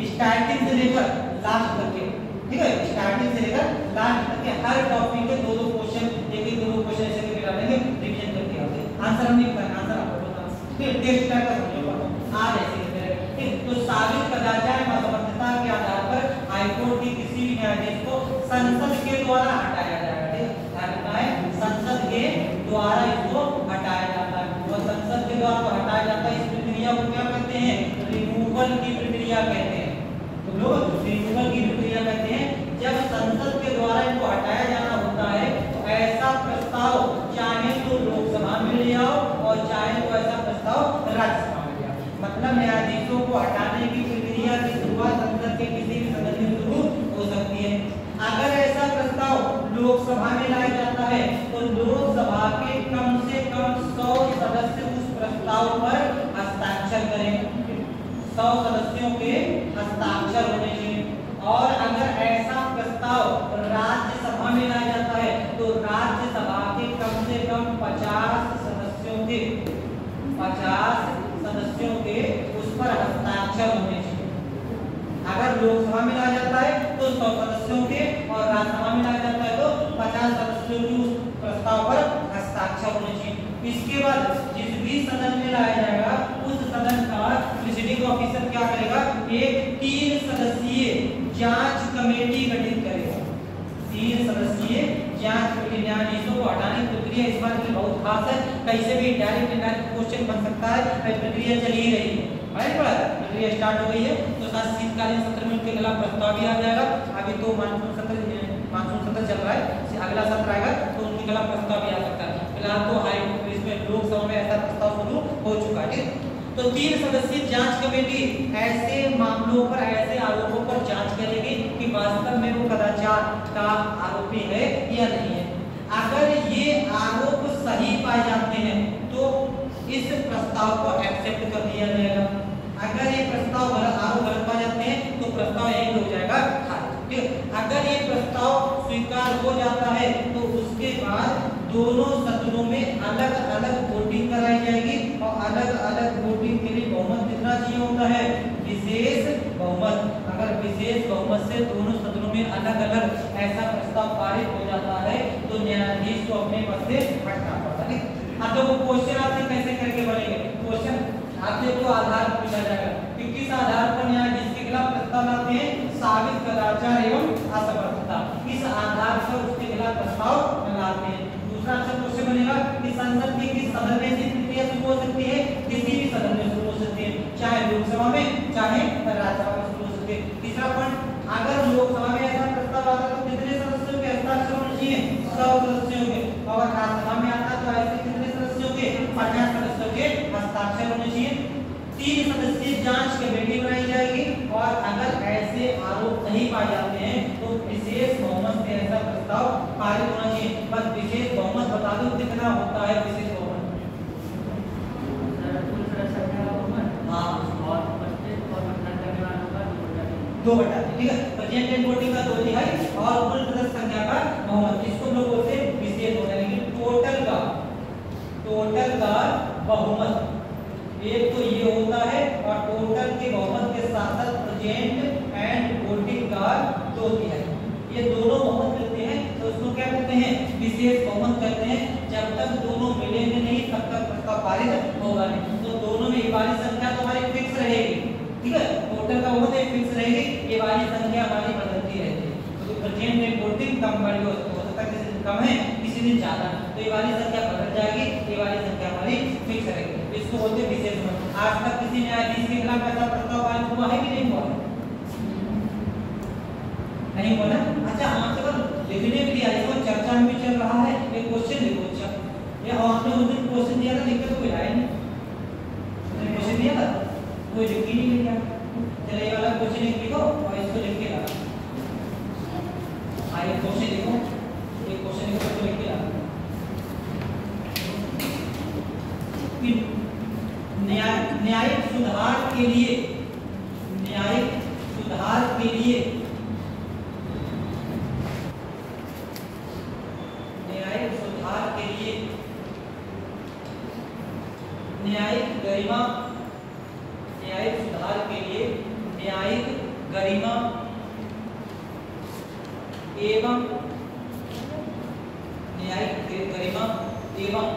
स्टार्टिंग से लेकर लास्ट तक के, ठीक है, स्टार्टिंग से लेकर लास्ट तक के हर टॉपिक के 2-2 क्वेश्चन, एक-एक 2-2 क्वेश्चन ऐसे करके डालेंगे, रिवीजन करके आते हैं। आंसर हम नहीं करना, आंसर आपको बताना, फिर टेस्ट टाइप का समझो पढ़ो आज ऐसे करते रहे। तो साबित कदाचार एवं असमर्थता के आधार पर हाईकोर्ट की किसी भी न्यायाधीश को संसद के द्वारा हटाया जाएगा। ठीक है, क्या कहता है? संसद के द्वारा इसको हटाया जाता है, और संसद के द्वारा हटाया जाता है। इस प्रक्रिया को क्या कहते हैं? रिमूवल की प्रक्रिया कहते हैं। तो लोग रिमूवल की प्रक्रिया कहते हैं। जब संसद के द्वारा इनको हटाया जाना होता है तो ऐसा प्रस्ताव चाहे तो लोकसभा में ले आओ और चाहे तो ऐसा प्रस्ताव राज्यसभा में ले आओ। मतलब न्यायाधीशों को हटाने की प्रक्रिया की शुरुआत संसद के किसी भी सदन में शुरू हो सकती है। अगर ऐसा प्रस्ताव लोकसभा में लाया जाता है तो लोकसभा के कम से कम 100 सदस्य उस प्रस्ताव पर हस्ताक्षर करें, 100 सदस्यों के हस्ताक्षर होने चाहिए। और अगर ऐसा प्रस्ताव राज्यसभा में लाया जाता है तो राज्यसभा के कम से कम 50 सदस्यों के, 50 सदस्यों के उस पर हस्ताक्षर होने चाहिए। अगर लोकसभा में लाया जाता है तो 100 सदस्यों के, और राज्यसभा में लाया जाता है तो 50 सदस्यों के उस प्रस्ताव पर हस्ताक्षर होने चाहिए। इसके बाद जिस भी सदन में लाया जाएगा उस सदन का प्रिसाइडिंग ऑफिसर क्या करेगा? एक 3 सदस्यीय जांच कमेटी गठित करेगा। 3 सदस्यीय जांच कमेटी। न्यायाधीशों को हटाने की प्रक्रिया इस बार की बहुत खास है, कहीं से भी डायरेक्ट इनडायरेक्ट क्वेश्चन बन सकता है, प्रक्रिया चल ही रही है, प्रक्रिया स्टार्ट हो गई है। तो साथ शीतकालीन सत्र में उनके खिलाफ प्रस्ताव भी आ जाएगा। अभी तो मानसून सत्र चल रहा है, अगला सत्र आएगा तो उनके खिलाफ प्रस्ताव भी आ सकता है। फिलहाल तो हाई इसमें लोकसभा में ऐसा प्रस्ताव शुरू हो चुका है। तो 3 सदस्यीय जांच कमेटी ऐसे मामलों पर, ऐसे आरोपों पर जांच करेगी कि वास्तव में वो कदाचार का आरोपी है या नहीं है। अगर ये आरोप सही पाए जाते हैं तो इस प्रस्ताव को एक्सेप्ट कर लिया जाएगा। अगर ये प्रस्ताव आरोप गलत पाए जाते हैं तो प्रस्ताव यही हो जाएगा खारिज। अगर ये प्रस्ताव स्वीकार हो जाता है तो उसके बाद दोनों सदनों में अलग अलग वोटिंग कराई जाएगी, और अलग अलग वोटिंग के लिए बहुमत कितना चाहिए होता है? विशेष बहुमत। अगर विशेष बहुमत से दोनों सदनों में अलग अलग ऐसा प्रस्ताव पारित हो जाता है तो न्यायाधीश को अपने पद से हटना पड़ता है। अब तो क्वेश्चन आपसे कैसे करके बनेंगे? क्वेश्चन आपसे तो आधार पूछा जाएगा कि किस आधार पर न्यायाधीश के खिलाफ प्रस्ताव लाते हैं? साबित कदाचार एवं असमर्थता, इस आधार पर उसके खिलाफ प्रस्ताव लाते हैं। दूसरा क्वेश्चन बनेगा कि संसद के किस सदन में इस प्रक्रिया शुरू हो सकती है? किसी भी सदन में शुरू हो सकती है, चाहे लोकसभा में चाहे राज्यसभा में शुरू हो सकती है। तीसरा पॉइंट, अगर लोकसभा में ऐसा प्रस्ताव आता तो कितने सदस्यों के हस्ताक्षर होने चाहिए? 100 सदस्यों के। और राज्यसभा में आता तो ऐसे कितने सदस्यों के? 50 सदस्यों के हस्ताक्षर होने चाहिए। 3 सदस्यीय जांच कमेटी बनाई जाएगी, और अगर ऐसे आरोप नहीं पाए जाते हैं तो विशेष बहुमत से ऐसा प्रस्ताव पारित होना चाहिए। बस विशेष बहुमत बता दो कितना होता है विशेष बहुमत? 2/3, ठीक है। प्रेजेंट एंड वोटिंग का 2/3 और कुल सदस्य संख्या का बहुमत, इसको लोग बोलते हैं विशेष वोट, यानी कि टोटल का बहुमत। एक तो ये होता है और टोटल के बहुमत के साथ साथ प्रेजेंट एंड वोटिंग का 2/3, ये दोनों बहुमत मिलते हैं तो उसको क्या कहते हैं, विशेष बहुमत कहते हैं। जब तक दोनों मिलेंगे नहीं तब तक प्रस्ताव पारित होगा नहीं। तो दोनों में ये वाली संख्या तो हमारी फिक्स रहेगी, ठीक है, टोटल का बहुमत एक फिक्स रहेगी, ये वाली संख्या हमारी बदलती रहती है। तो प्रेजेंट एंड वोटिंग कम बड़ी हो सकता है, किसी दिन कम है किसी दिन ज्यादा, तो ये वाली संख्या बदल जाएगी, ये वाली संख्या हमारी फिक्स रहेगी। इसको बोलते हैं विशेष बहुमत। आज तक किसी न्यायाधीश के खिलाफ ऐसा प्रस्ताव पारित हुआ है कि नहीं हुआ? नहीं हुआ ना। अच्छा, आपसे बस लिखने भी दिया, इसको चर्चा में भी चल रहा है। एक क्वेश्चन देखो, अच्छा ये आपने उस दिन क्वेश्चन दिया था, लिख के तो कोई आया नहीं, क्वेश्चन दिया था कोई लिख ही नहीं लिखा। चलिए ये वाला क्वेश्चन एक लिखो और इसको लिख के ला। आइए क्वेश्चन लिखो, एक क्वेश्चन लिखो तो लिख के ला। न्यायिक सुधार के लिए, न्यायिक सुधार के लिए, न्यायिक सुधार के लिए न्यायिक गरिमा, न्यायिक सुधार के लिए न्यायिक गरिमा एवं न्यायिक गरिमा एवं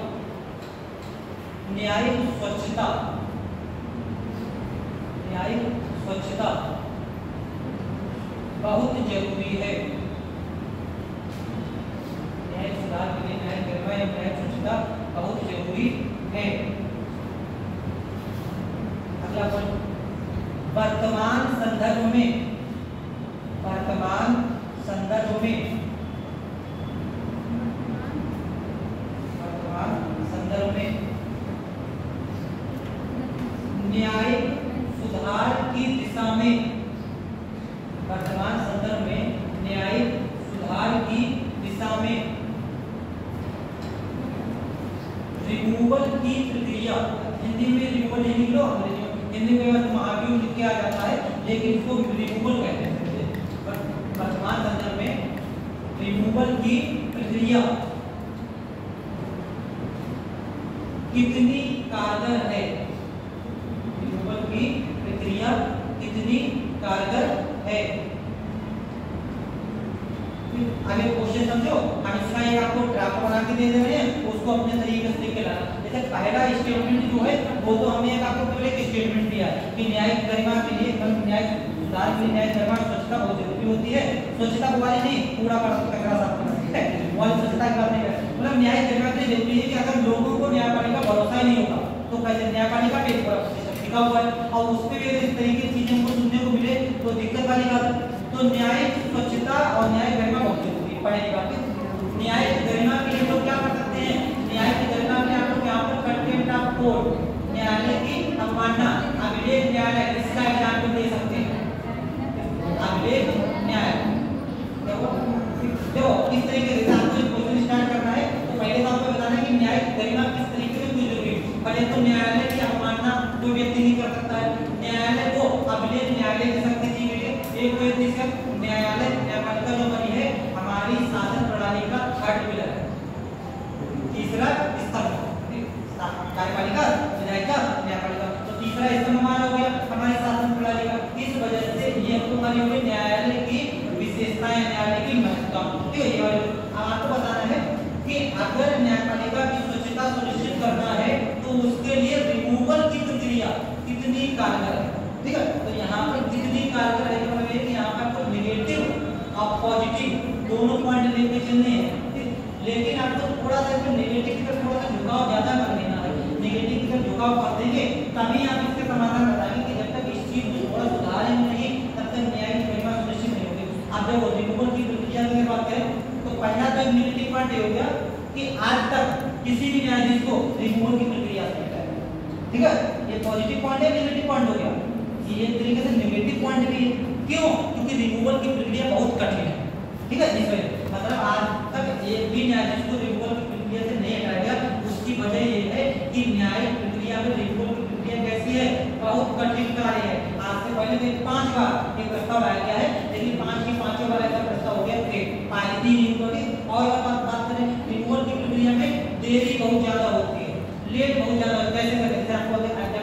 न्यायिक स्वच्छता, न्यायिक स्वच्छता बहुत जरूरी है। न्यायिक सुधार के लिए न्यायिक गरिमा एवं न्यायिक स्वच्छता बहुत जरूरी है। अगला पॉइंट, वर्तमान संदर्भ में, वर्तमान संदर्भ में, वर्तमान संदर्भ में न्यायिक सुधार की दिशा में, वर्तमान संदर्भ में न्यायिक सुधार की दिशा में रिमूवल की प्रक्रिया, हिंदी में रिमूवल नहीं लिख लो, हिंदी में बस महाभियोग लिख के आ जाता है, लेकिन इसको रिमूवल कहते हैं। वर्तमान संदर्भ में रिमूवल की प्रक्रिया कितनी कारगर है, रिमूवल की प्रक्रिया कितनी कारगर है। आगे क्वेश्चन समझो, हम इसका एक आपको ड्राफ्ट बना के दे दे रहे हैं, उसको अपने तरीके से लिख के लाना। जैसे पहला स्टेटमेंट जो है वो तो हमने एक आपको केवल एक स्टेटमेंट दिया है कि न्यायिक गरिमा के लिए, न्यायिक सुधार के लिए न्यायिक गरिमा स्वच्छता बहुत जरूरी होती है। स्वच्छता वाली नहीं, पूरा कचरा साफ करना, ठीक है, वाली स्वच्छता की बात नहीं है। मतलब न्यायिक गरिमा के लिए जरूरी है कि अगर लोगों को न्यायपालिका भरोसा ही नहीं होगा तो कैसे, न्यायपालिका पे लिखा हुआ है और उस पर भी इस तरीके की चीजें हमको सुनने को मिले तो दिक्कत वाली बात है। तो न्यायिक स्वच्छता और न्यायिक गरिमा बहुत जरूरी है। पहली बात है, न्यायिक गरिमा के लिए लोग क्या कर सकते हैं, न्यायिक गरिमा में आप लोग यहाँ पर कंटेम्प्ट ऑफ कोर्ट, न्यायालय की अवमानना, अभिलेख न्यायालय, इसका एग्जाम्पल दे सकते हैं। अभिलेख न्यायालय देखो किस तरीके से आपको क्वेश्चन स्टार्ट करना है तो पहले तो आपको बताना है कि न्यायिक गरिमा किस तरीके से क्यों जरूरी है। पहले तो न्यायालय की अवमानना कोई व्यक्ति नहीं कर सकता है, न्यायालय को अभिलेख न्यायालय की शक्ति दी गई है। एक व्यक्ति से न्यायालय, न्यायपालिका जो बनी है हमारी शासन प्रणाली का थर्ड पिलर है, तीसरा स्तंभ, कार्यपालिका, विधायिका, न्यायपालिका, तो तीसरा स्तंभ हमारा हो गया हमारी शासन प्रणाली का। इस वजह से ये हमारी हो गई न्यायालय की विशेषताएं, न्यायालय की महत्ता, ठीक है। ये आपको बताना है कि अगर न्यायपालिका की स्वच्छता सुनिश्चित करना है तो उसके लिए रिमूवल की प्रक्रिया कितनी कारगर है, ठीक है। तो यहाँ पर कितनी कारगर है मतलब ये कि यहाँ पर तो नेगेटिव और पॉजिटिव दोनों पॉइंट लेके चलने हैं, लेकिन आपको थोड़ा सा इसमें नेगेटिव की तरफ थोड़ा सा झुकाव ज्यादा कर देना है। नेगेटिव की तरफ झुकाव कर देंगे तभी आप इसके समाधान बताएंगे कि जब तक इस चीज में थोड़ा सुधार नहीं तब तक न्यायिक गरिमा सुनिश्चित नहीं होगी। आप जब रिमूवल की प्रक्रिया की बात करें तो पहला तो एक नेगेटिव पॉइंट ये हो गया कि आज तक किसी भी न्यायाधीश को रिमूवल की प्रक्रिया से मिला है, ठीक है। ये पॉजिटिव पॉइंट है, नेगेटिव पॉइंट हो गया। ये एक तरीके से नेगेटिव पॉइंट भी है, क्यों? क्योंकि रिमूवल की प्रक्रिया बहुत कठिन है, ठीक है। इस वजह मतलब आज तक एक भी न्यायाधीश को रिमूवल की प्रक्रिया से नहीं हटाया गया। उसकी वजह ये है कि न्यायिक प्रक्रिया में रिमूवल की प्रक्रिया कैसी है, बहुत कठिन कार्य है। आज से पहले में 5 बार ये प्रस्ताव लाया गया है, लेकिन 5 की 5 बार ऐसा प्रस्ताव हो गया पारित नहीं होगी। और अगर बात करें रिमूवल की प्रक्रिया में देरी बहुत ज्यादा होती है, लेट बहुत ज्यादा होता है। जैसे आपको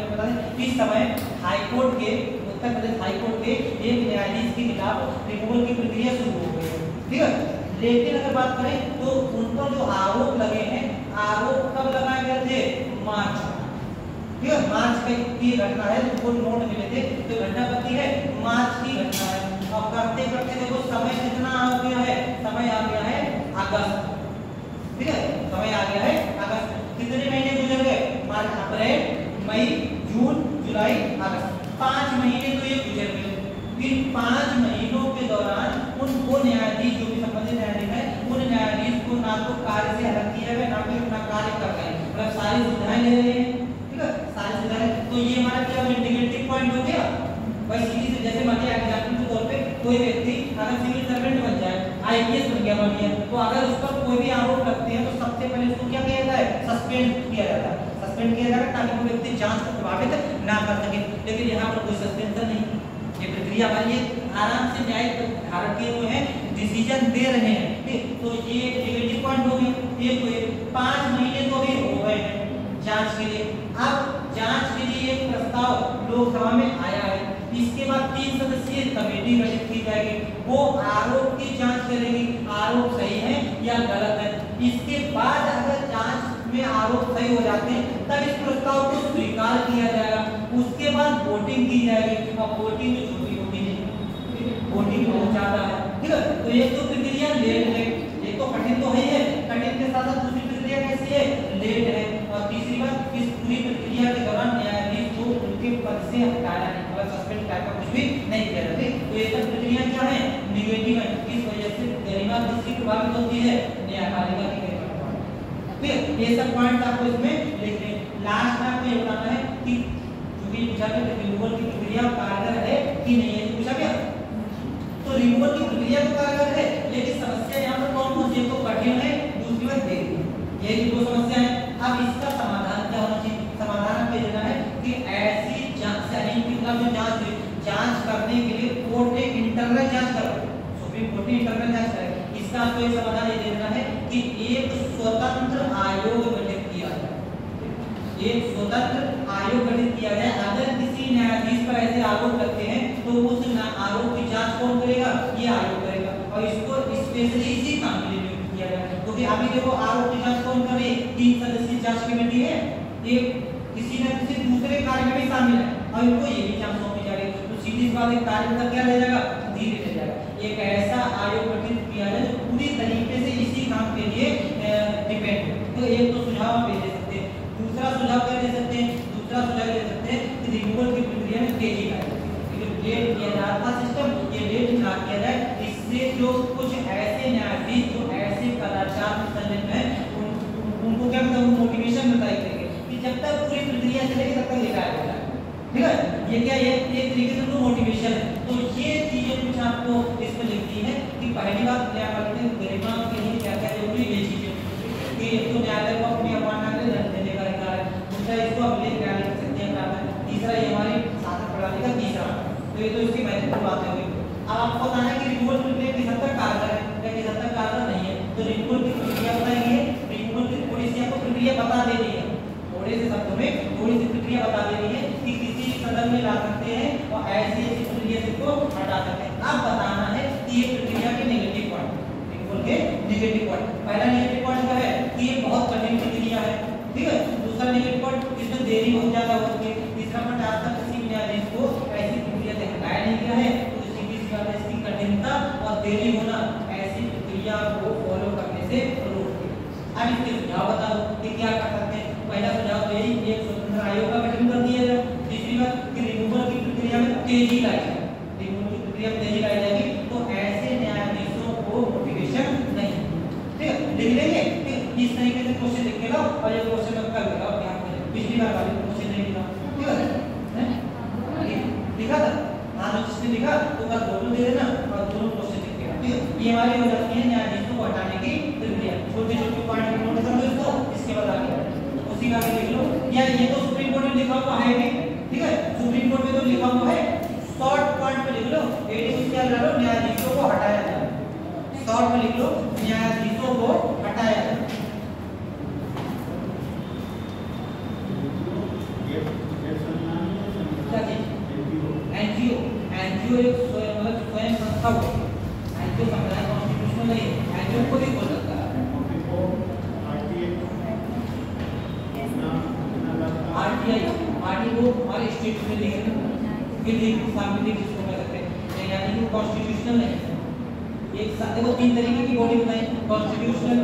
बता दें इस समय हाईकोर्ट के उत्तर प्रदेश हाईकोर्ट के एक न्यायाधीश के खिलाफ रिमूवल की प्रक्रिया शुरू हो गई है, ठीक है। लेकिन अगर बात करें तो उन पर जो आरोप लगे हैं, आरोप कब लगाए गए थे? मार्च, ठीक है, मार्च की घटना है, तो नोट मिले थे, तो घटना कब की है? मार्च की घटना है। और करते करते देखो समय कितना आ गया है, समय आ गया है अगस्त, ठीक है, समय आ गया है अगस्त। कितने महीने गुजर गए? मार्च, अप्रैल, मई, जून, जुलाई, अगस्त, 5 महीने तो ये गुजर गए। फिर 5 महीनों के दौरान उन दो न्यायाधीश जो भी संबंधित न्यायाधीश है, उन न्यायाधीश को ना तो कार्य से अलग किया गया, ना फिर अपना कार्य कर रहे हैं, मतलब सारी सुविधाएं ले रहे हैं, ठीक है, सारी सुविधाएं। तो ये हमारा क्या नेगेटिव पॉइंट हो गया। भाई सीधी से जैसे मान लिया एग्जाम्पल के तौर पे कोई व्यक्ति अगर सिविल सर्वेंट बन जाए, आईपीएस बन गया मान लिया, तो अगर उस पर कोई भी आरोप लगते हैं तो सबसे पहले उसको क्या किया जाता है? सस्पेंड किया जाता है, सस्पेंड किया जाता है ताकि वो व्यक्ति जांच को प्रभावित ना कर सके। लेकिन यहाँ पर कोई सस्पेंशन नहीं, ये प्रक्रिया हमारी आराम से न्यायिक धारक के जो है डिसीजन दे रहे हैं, ठीक। तो ये नेगेटिव पॉइंट हो गए। ये तो 5 महीने तो भी हो गए हैं जांच के लिए। अब जांच के लिए एक प्रस्ताव लोकसभा में आया है, इसके बाद 3 सदस्यीय कमेटी गठित की जाएगी, वो आरोप की जांच करेगी, आरोप सही है या गलत है। इसके बाद अगर जांच में आरोप सही हो जाते हैं तब इस प्रस्ताव को स्वीकार किया जाएगा, उसके बाद वोटिंग की जाएगी। और वोटिंग में छोटी होती नहीं, वोटिंग बहुत ज्यादा है, ठीक है। तो ये तो प्रक्रिया लेट है, ये तो कठिन तो है, कठिन के साथ साथ दूसरी प्रक्रिया कैसी है? लेट है। और तीसरी बात, इस पूरी प्रक्रिया के दौरान न्यायाधीश को उनके पद से हटाया नहीं, मतलब सस्पेंड टाइप का कुछ भी नहीं किया जाता। तो ये सब प्रक्रिया क्या है? निगेटिव है। इस वजह से गरिमा किसकी प्रभावित होती है? न्यायपालिका की गरिमा प्रभावित। फिर ये सब पॉइंट आपको इसमें लिखने, लास्ट में आपको ये बताना है कि क्योंकि पूछा गया रिमूवल की प्रक्रिया कारगर है कि नहीं है, पूछा गया। तो रिमूवल की प्रक्रिया तो कारगर है, लेकिन समस्या यहाँ पर कौन कौन सी? तो कठिन है, दूसरी बात देरी, ये दो समस्या है। अब इसका समाधान क्या होना चाहिए? समाधान आपको देना है कि ऐसी जांच जांच करने के लिए कोर्ट ने इंटरनल जांच कराई, सुप्रीम कोर्ट ने इंटरनल जांच कराई। इसका आपको एक समाधान ये देना है कि एक स्वतंत्र आयोग गठित किया जाए, एक स्वतंत्र आयोग गठित किया जाए। अगर किसी न्यायाधीश पर ऐसे आरोप लगते हैं तो उस आरोप की जांच कौन करेगा? ये आयोग करेगा। और इसको स्पेशली इसी काम के लिए नियुक्त किया जाए, क्योंकि अभी देखो आरोप की जांच कौन कर रही है? 3 सदस्यीय जांच कमेटी है, एक किसी न किसी दूसरे कार्य में भी शामिल है और इनको ये भी जांच सौंपी जा रही है। तो सीधी सी बात है, कार्य का क्या ले जाएगा? धीरे ले जाएगा। एक ऐसा आयोग गठित किया जाए जो पूरी तरीके से इसी काम के लिए डिपेंड है। तो एक तो सुझाव आप दे सकते हैं। दूसरा सुझाव क्या दे सकते हैं? दूसरा सुझाव दे सकते हैं कि रिमूवल की प्रक्रिया में तेजी लाए, लेट किया जा रहा था सिस्टम, ये लेट ना किया जाए। इससे जो कुछ ऐसे न्यायाधीश जो ऐसे कदाचार में संलिप्त हैं उनको क्या मतलब मोटिवेशन बताई जाएगी कि जब तक पूरी प्रक्रिया चलेगी तब तक लिखा जाएगा, ठीक है। ये क्या ये एक तरीके से उनको मोटिवेशन है। तो ये चीजें कुछ आपको इसमें लिखती है कि पहली बात न्यायपालिका गरिमा के लिए क्या क्या जरूरी ये चीजें कि एक तो न्यायालय को अपनी अवमानना के लिए देने का अधिकार है, दूसरा इसको अभिलेख न्यायालय की शक्तियां प्राप्त है, तीसरा ये हमारी शासन प्रणाली का तीसरा। तो ये तो इसकी महत्वपूर्ण बातें हुई। अब आपको बताना है कि रिमूवल प्रक्रिया किस हद तक कारगर है या किस हद तक कारगर नहीं है। तो रिमूवल की प्रक्रिया बताएंगे, रिमूवल की थोड़ी सी आपको प्रक्रिया बता देनी है, थोड़े से शब्दों में थोड़ी सी प्रक्रिया बता देनी है कि किसी सदन में ला सकते हैं और ऐसी ऐसी प्रक्रिया से को हटा सकते हैं। अब बताना है कि ये प्रक्रिया के नेगेटिव पॉइंट, रिमूवल के नेगेटिव पॉइंट। पहला नेगेटिव पॉइंट क्या है कि ये बहुत कठिन प्रक्रिया है, ठीक है। दूसरा नेगेटिव पॉइंट इसमें देरी बहुत ज्यादा होती है। तीसरा पॉइंट आज तक किसी न्यायाधीश को ऐसी प्रक्रिया से हटाया नहीं गया है, तो इसकी कठिनता और देरी होना ऐसी प्रक्रिया को फॉलो करने से रोकती है। अब इसके सुझाव बता दो कि क्या कर सकते हैं। पहला सुझाव तो यही एक स्वतंत्र आयोग का गठन कर दिया जाए। तीसरी बात कि रिमूवल की प्रक्रिया में तेजी लाई जाए, रिमूवल की प्रक्रिया में तेजी लाई जाएगी तो ऐसे न्यायाधीशों को मोटिवेशन नहीं, ठीक है। लिख लेंगे इस तरीके से क्वेश्चन लिख के लाओ और ये क्वेश्चन अब कल लगाओ, ध्यान करें पिछली बार वाले क्वेश्चन नहीं लिखा, ठीक है। लिखा था हाँ, तो जिसने लिखा तो कल दोनों दे देना और दोनों क्वेश्चन लिख देना, ठीक है। ये हमारी हो जाती है न्यायाधीशों को हटाने की प्रक्रिया। छोटे छोटे पॉइंट नोट कर लो इसको, इसके बाद आगे उसी का लिख लो। या ये तो सुप्रीम कोर्ट में लिखा हुआ है, ठीक है। सुप्रीम कोर्ट में तो लिखा हुआ है शॉर्ट कॉन्स्टिट्यूशनली विधिक सांविधिक जिसको कह सकते हैं, यानी कि कॉन्स्टिट्यूशनल नहीं है। एक साथ देखो 3 तरीके की बॉडी बताई, कॉन्स्टिट्यूशनल,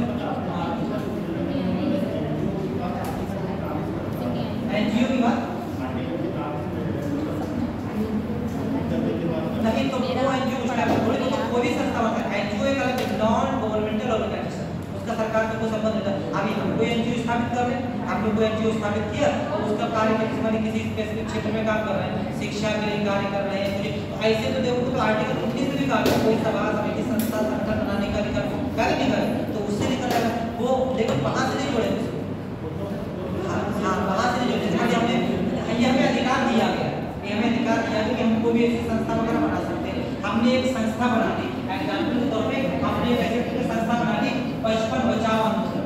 एनजीओ की बात नहीं, तो वो एनजीओ उसका बोले तो कोई भी संस्था होता है, एनजीओ एक अलग नॉन गवर्नमेंटल ऑर्गेनाइजेशन, उसका सरकार से कोई संबंध नहीं है। अभी हम कोई एनजीओ स्थापित कर रहे हैं, आपने कोई एनजीओ स्थापित किया और उसका कार्य किसी स्पेसिफिक क्षेत्र में काम कर रहे हैं, शिक्षा के लिए कार्य कर रहे हैं, तो ऐसे तो देखो तो आर्टिकल 19 से भी कार्य कोई सभा समिति संस्था संगठन बनाने का भी कार्य नहीं करे तो उससे निकल जाएगा वो, लेकिन वहां से नहीं जोड़ेंगे उसको। हाँ वहां से नहीं जोड़ेंगे, हमने ये हमें अधिकार दिया गया, ये हमें अधिकार दिया गया कि हम कोई भी ऐसी संस्था वगैरह बना सकते हैं। हमने एक संस्था बना दी, एग्जाम्पल के तौर पे हमने एक ऐसी संस्था बना दी बचपन बचाओ आंदोलन,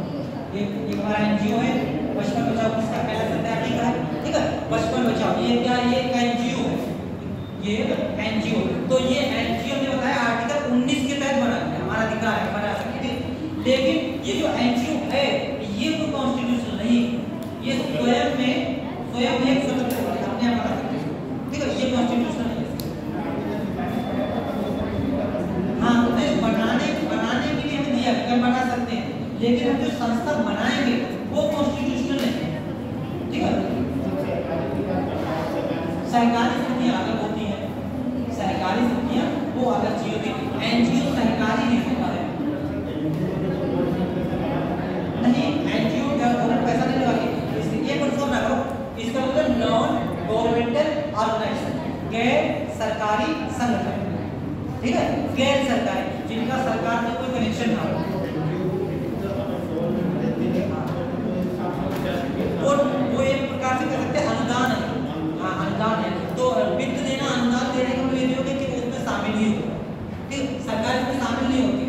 ये हमारा एनजीओ है बचपन बचाओ, किसका पहला सत्याग्रह है, ठीक है, बचपन बचाओ, ये क्या, ये एनजीओ है, ये एनजीओ। तो ये एनजीओ ने बताया आर्टिकल 19 के तहत बना है, हमारा अधिकार है बना सकते हैं, लेकिन ये जो एनजीओ है ये तो कॉन्स्टिट्यूशन नहीं, ये स्वयं एक स्वतंत्र है, अपने आप बना सकते हैं, ठीक है, ये कॉन्स्टिट्यूशन नहीं है। हाँ बनाने के लिए हमें दिया हम बना सकते हैं, लेकिन हम जो संस्था बनाएंगे वो कॉन्स्टिट्यूशनल नहीं है, ठीक है। सहकारी समितियां अलग होती हैं, सहकारी समितियां वो अलग चीज होती है, एनजीओ सहकारी नहीं होता है, नहीं एनजीओ क्या गवर्नमेंट पैसा नहीं लगाती, इसलिए कंट्रोल ना करो, इसका मतलब नॉन गवर्नमेंटल ऑर्गेनाइजेशन, गैर सरकारी संगठन, ठीक है, गैर सरकारी जिनका सरकार से कोई कनेक्शन ना हो, वो एक प्रकार से कह सकते हैं अनुदान है, हाँ अनुदान है, तो वित्त देना अनुदान देने का मतलब ये होगा कि उसमें शामिल ही होगा, ठीक, सरकार इसमें शामिल नहीं होती,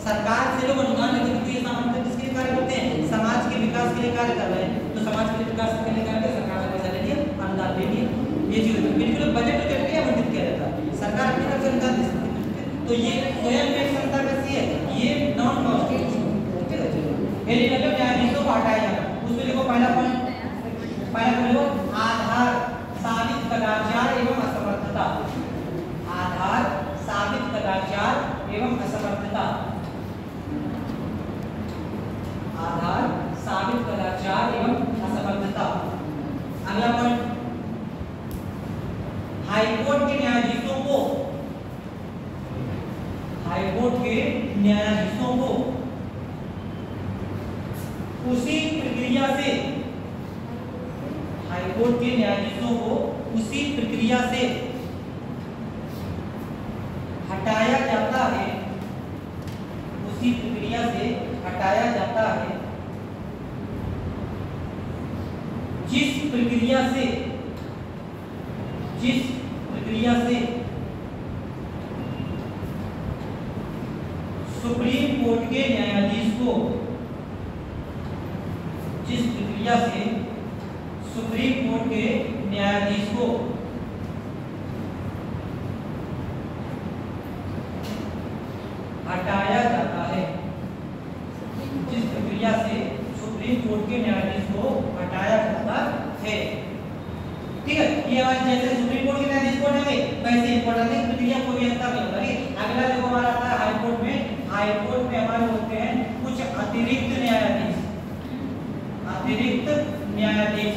सरकार से लोग अनुदान लेते हैं, ये सामान्य किसके लिए कार्य करते हैं, समाज के विकास के लिए कार्य कर रहे हैं, तो समाज के विकास के लिए कार्य सरकार से पैसा ले लिया, अनुदान ले लिया, ये चीज बिल्कुल बजट में क्या आवंटित किया जाता है, सरकार अपनी तरफ से अनुदान दे सकती है, तो ये स्वयं एक संस्था कैसी है, ये नॉन कॉन्स्टिट्यूशनल, ठीक है। मतलब न्यायाधीशों को हटाया जाना, उसमें देखो पहला पॉइंट आधार साबित कदाचार एवं असमर्थता, आधार साबित कदाचार एवं असमर्थता, आधार साबित कदाचार एवं असमर्थता। अगला पॉइंट, हाईकोर्ट के न्यायाधीशों को, हाईकोर्ट के न्यायाधीशों को उसी प्रक्रिया से, हाईकोर्ट के न्यायाधीशों को उसी प्रक्रिया से हटाया जाता है, उसी प्रक्रिया से हटाया जाता है जिस प्रक्रिया से सुप्रीम कोर्ट के न्यायाधीश को, जिस प्रक्रिया से सुप्रीम कोर्ट के न्यायाधीश को हटाया जाता है, जिस प्रक्रिया से सुप्रीम कोर्ट के न्यायाधीश को हटाया जाता है, ठीक है। ये हमारे जैसे सुप्रीम कोर्ट के न्यायाधीश कौन है, वैसे इंपॉर्टेंट है, प्रक्रिया कोई भी अंतर नहीं होगा, ठीक। अगला देखो हमारा आता है हाईकोर्ट में, हाईकोर्ट में हमारे होते हैं कुछ अतिरिक्त न्यायाधीश, अतिरिक्त न्यायाधीश,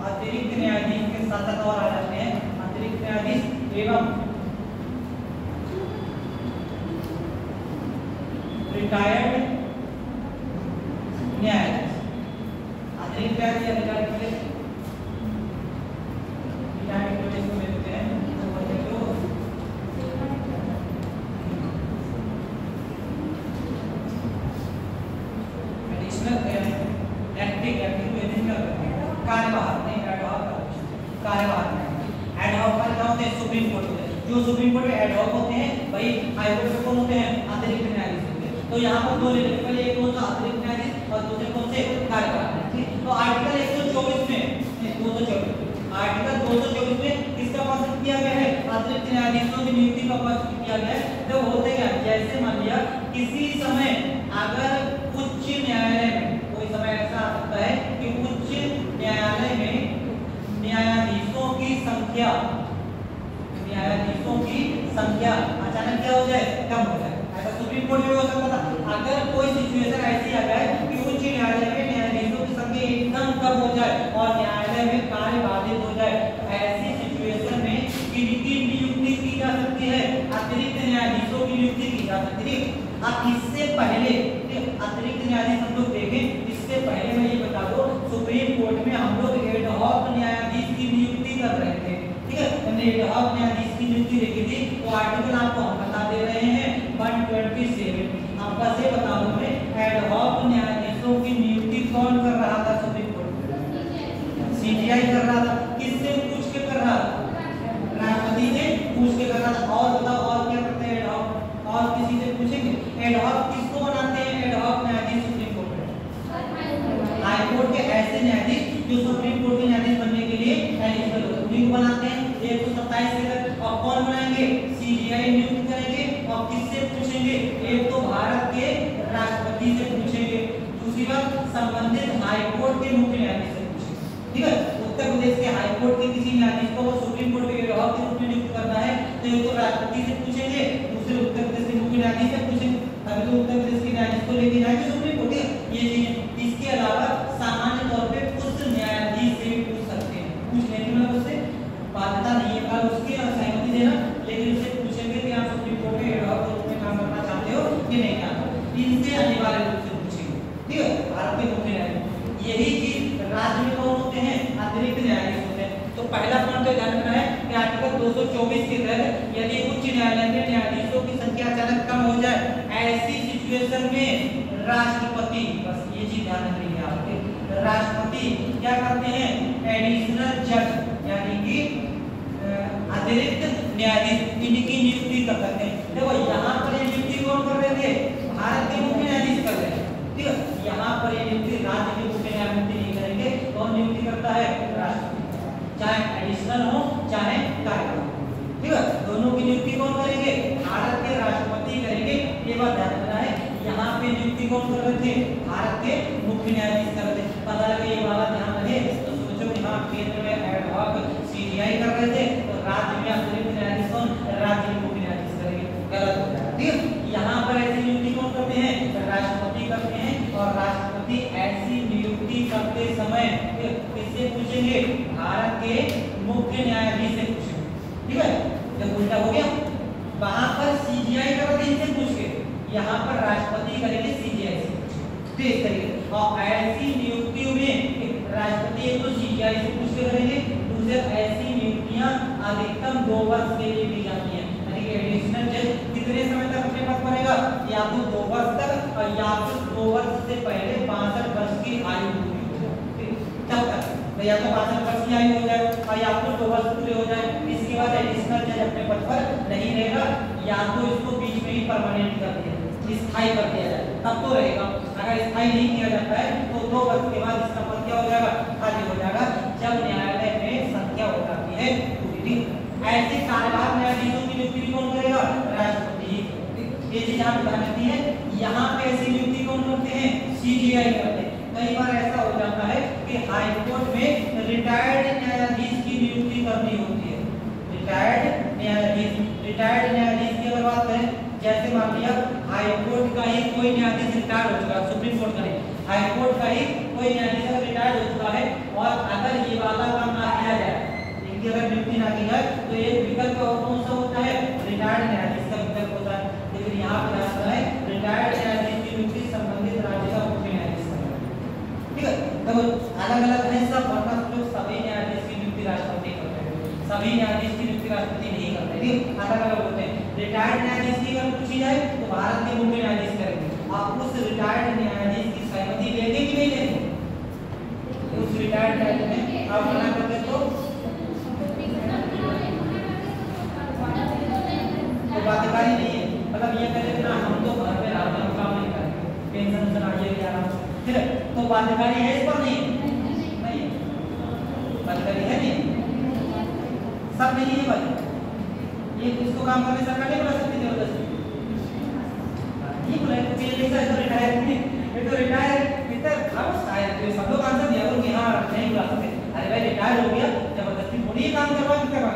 अतिरिक्त न्यायाधीश के साथ साथ और आ जाते हैं अतिरिक्त न्यायाधीश एवं रिटायर्ड न्यायाधीश, अतिरिक्त न्यायाधीश रिटायर्ड न्यायाधीश को मिलते हैं, एडिशनल एक्टिंग कार्यवाहक नहीं, कार्यवाहक एडहॉक क्या होते हैं, सुप्रीम कोर्ट होते हैं, जो सुप्रीम कोर्ट में एडहॉक होते हैं वही हाई कोर्ट में कौन होते हैं, अतिरिक्त न्यायाधीश होते हैं। तो यहाँ पर दो ले लेंगे, पहले एक कौन सा अतिरिक्त न्यायाधीश और दूसरे कौन से कार्यवाहक, ठीक। तो आर्टिकल 124 में 224 आर्टिकल 224 में किसका कॉन्सेप्ट किया गया है, अतिरिक्त न्यायाधीशों की नियुक्ति का कॉन्सेप्ट किया गया है। तो होते क्या, जैसे मान लिया किसी समय अगर उच्च न्यायालय में कोई समय ऐसा आ सकता है कि उच्च न्यायालय में न्यायाधीशों की संख्या, न्यायाधीशों की संख्या अचानक क्या हो जाए, कम हो जाए। ऐसा सुप्रीम कोर्ट में हो सकता था। अगर कोई सिचुएशन ऐसी आ जाए कि उच्च न्यायालय में न्यायाधीशों की संख्या एकदम कम हो जाए और न्यायालय में कार्य बाधित हो जाए, ऐसी सिचुएशन में किनकी नियुक्ति की जा सकती है, अतिरिक्त न्यायाधीशों की नियुक्ति की जा सकती है। अब इससे पहले अतिरिक्त न्यायाधीश हम लोग देखें, इससे पहले मैं ये बता दूं, सुप्रीम कोर्ट में हम लोग एड हॉक न्यायाधीश की नियुक्ति कर रहे थे, ठीक है। हमने एड हॉक न्यायाधीश की नियुक्ति देखी थी, तो आर्टिकल आपको हम बता दे रहे हैं 127। अब बस ये बता दूं मैं, एड हॉक न्यायाधीशों की नियुक्ति कौन कर रहा था सुप्रीम कोर्ट में? सीजीआई कर रहा था। किससे पूछ के कर रहा था? राष्ट्रपति से पूछ के कर रहा था। और बताओ और क्या करते हैं एड हॉक? और किसी से पूछेंगे? एड हॉक किसको बनाते हैं? एड हॉक न्यायाधीश सुप्रीम कोर्ट में, हाई कोर्ट के ऐसे न्यायाधीश जो सुप्रीम कोर्ट के न्यायाधीश बनने के लिए एलिजिबल होते हैं, उन्हीं को बनाते हैं 127 के तहत। और कौन बनाएंगे? सीजीआई नियुक्त करेंगे। और किससे पूछेंगे? एक तो भारत के राष्ट्रपति से पूछेंगे, दूसरी बात संबंधित हाई कोर्ट के मुख्य न्यायाधीश से पूछेंगे, ठीक है। उत्तर प्रदेश के हाई कोर्ट के किसी न्यायाधीश को सुप्रीम कोर्ट के एड हॉक के रूप में नियुक्त करना है, तो एक तो राष्ट्रपति से पूछेंगे, दूसरे उत्तर प्रदेश के मुख्य न्यायाधीश से पूछेंगे। अभी तो उत्तर प्रदेश के न्यायाधीश को लेके जाएंगे सुप्रीम कोर्ट, ये चीज। इसके अलावा सामान्य तौर पे उस न्यायाधीश से भी पूछ सकते हैं, पूछ लेने में उससे बाध्यता नहीं है, पर उसकी सहमति देना, लेकिन उससे पूछेंगे कि आप सुप्रीम कोर्ट के एड हॉक के रूप में काम करना चाहते हो कि नहीं चाहते। इनसे अनिवार्य रूप से पूछेंगे, ठीक है, भारत के मुख्य न्यायाधीश। यही चीज राज्य में कौन होते हैं? अतिरिक्त न्यायाधीश होते हैं। तो पहला पॉइंट ध्यान रखना है कि आर्टिकल 224 के तहत यदि उच्च न्यायालय में न्यायाधीशों की संख्या अचानक कम हो जाए, ऐसी सिचुएशन में राष्ट्रपति, बस ये चीज ध्यान रखनी है आपके, राष्ट्रपति क्या करते हैं? एडिशनल जज यानी कि अतिरिक्त न्यायाधीश, इनकी नियुक्ति कर सकते हैं। देखो यहाँ पर ये नियुक्ति कौन कर रहे थे? भारत के मुख्य न्यायाधीश कर रहे हैं, ठीक है। यहाँ पर ये नियुक्ति राज्य के मुख्य न्यायमूर्ति नहीं करेंगे। कौन नियुक्ति करता है? राष्ट्रपति, चाहे एडिशनल हो चाहे कार्यवाही, ठीक है। दोनों की नियुक्ति कौन करेंगे? भारत के राष्ट्रपति करेंगे। ये बात ध्यान रखना है। यहाँ पे नियुक्ति कौन कर रहे थे? भारत के मुख्य न्यायाधीश कर रहे थे। पता लगे ये वाला ध्यान रहे, तो सोचो कि हाँ केंद्र में एड हॉक सीजीआई कर रहे थे, तो राज्य में अतिरिक्त न्यायाधीश कौन? राज्य के मुख्य न्यायाधीश करेंगे। गलत हो जाएगा, ठीक है। यहाँ पर ऐसी नियुक्ति कौन करते हैं? राष्ट्रपति करते हैं। और राष्ट्रपति ऐसी नियुक्ति करते समय किससे पूछेंगे? भारत के मुख्य न्यायाधीश से पूछेंगे, ठीक है। जब उल्टा हो गया, वहां पर सीजीआई कर रहे थे इनसे पूछ के, यहाँ पर राष्ट्रपति करेंगे सीजीआई से पूछ के, इस तरीके। और ऐसी नियुक्तियों में राष्ट्रपति एक तो सीजीआई से पूछ के करेंगे, दूसरे ऐसी नियुक्तियां अधिकतम 2 वर्ष के लिए दी जाती हैं। यानी कि एडिशनल जज कितने समय तक अपने पद पर रहेगा? या तो 2 वर्ष तक, और या फिर 2 वर्ष से पहले 62 वर्ष की आयु पूरी हो जाए, तब तक। या तो 62 वर्ष की आयु हो जाए और या तो 2 वर्ष पूरे हो जाए। इसके बाद एडिशनल जज अपने पद पर नहीं रहेगा, या तो इसको बीच में ही परमानेंट कर दिया, स्थायी कर दिया जाए, तब तो रहेगा। अगर स्थायी नहीं किया जाता है तो 2 वर्ष के बाद इसका पद क्या हो जाएगा? खाली हो जाएगा, जब न्यायालय में संख्या हो जाती है पूरी। ऐसे कार्यवाहक न्यायाधीशों की नियुक्ति कौन करेगा? राष्ट्रपति। ये चीज आप ध्यान रखनी है। यहाँ पे ऐसी नियुक्ति कौन करते हैं? सीजीआई करते हैं। कई बार ऐसा हो जाता है कि हाई कोर्ट में रिटायर्ड न्यायाधीश की नियुक्ति करनी होती है। रिटायर्ड न्यायाधीश की अगर बात करें, जैसे मान लिया हाई कोर्ट का ही कोई न्यायाधीश रिटायर्ड हो चुका है, सुप्रीम कोर्ट का नहीं, हाई कोर्ट का ही कोई न्यायाधीश अगर रिटायर्ड हो चुका है, और अगर ये वाला काम ना किया जाए, इनकी अगर नियुक्ति ना की जाए, तो एक विकल्प और कौन सा होता है? रिटायर्ड न्यायाधीश का विकल्प होता है। लेकिन यहाँ पर आता है रिटायर्ड न्यायाधीश की नियुक्ति संबंधित राज्य का मुख्य न्यायाधीश करता है, ठीक है। तो अलग अलग है सब, वरना लोग सभी न्यायाधीश की नियुक्ति राष्ट्रपति करते हैं, सभी न्यायाधीश की नियुक्ति राष्ट्रपति नहीं करते, ठीक, अलग अलग होते हैं। रिटायर्ड न्यायाधीश की अगर पूछी जाए तो भारत के मुख्य न्यायाधीश करेंगे। आप उस रिटायर्ड न्यायाधीश की सहमति लेंगे कि नहीं लेंगे? उस रिटायर्ड न्यायाधीश में आप मना करते तो बाध्यकारी नहीं है, मतलब ये कहें ना हम तो घर पे रहते हैं, काम नहीं करेंगे, पेंशन आइए आराम से, ठीक है। तो बाध्यकारी है इस पर? नहीं, बाध्यकारी है नहीं, सब नहीं है भाई। ये इसको काम करने सरकार नहीं बुला सकती जबरदस्ती, ये बुलाए तो ये ऐसा रिटायर नहीं, ये तो रिटायर इतना खामोश आया, तो सब लोग आंसर दिया कि हाँ नहीं बुला सकते। अरे भाई रिटायर हो गया, जबरदस्ती थोड़ी काम करवा के करवा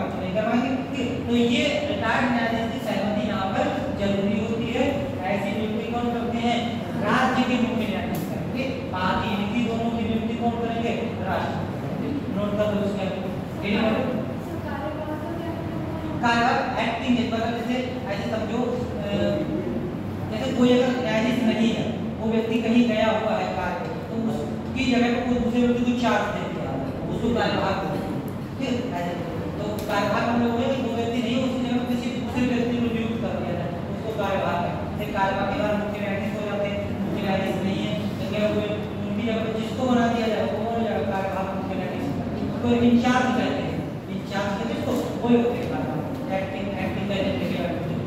जगह पे कोई दूसरे व्यक्ति को चार्ज दे दिया उसको कार्यवाहक बोलते हैं। ठीक है, तो कार्यवाहक हम लोग हैं कि दो व्यक्ति नहीं उसी जगह पे किसी दूसरे व्यक्ति को नियुक्त कर दिया जाए उसको कार्यवाहक है। फिर कार्यवाहक के बाद मुख्य न्यायाधीश हो जाते हैं, मुख्य न्यायाधीश नहीं है तो क्या हुए उनकी जगह पे जिसको बना दिया जाए वो हो जाएगा कार्यवाहक मुख्य न्यायाधीश। तो इंचार्ज कहते हैं, इंचार्ज कहते हैं इसको, वही होते हैं कार्यवाहक, एक्टिंग एग्जीक्यूटिव।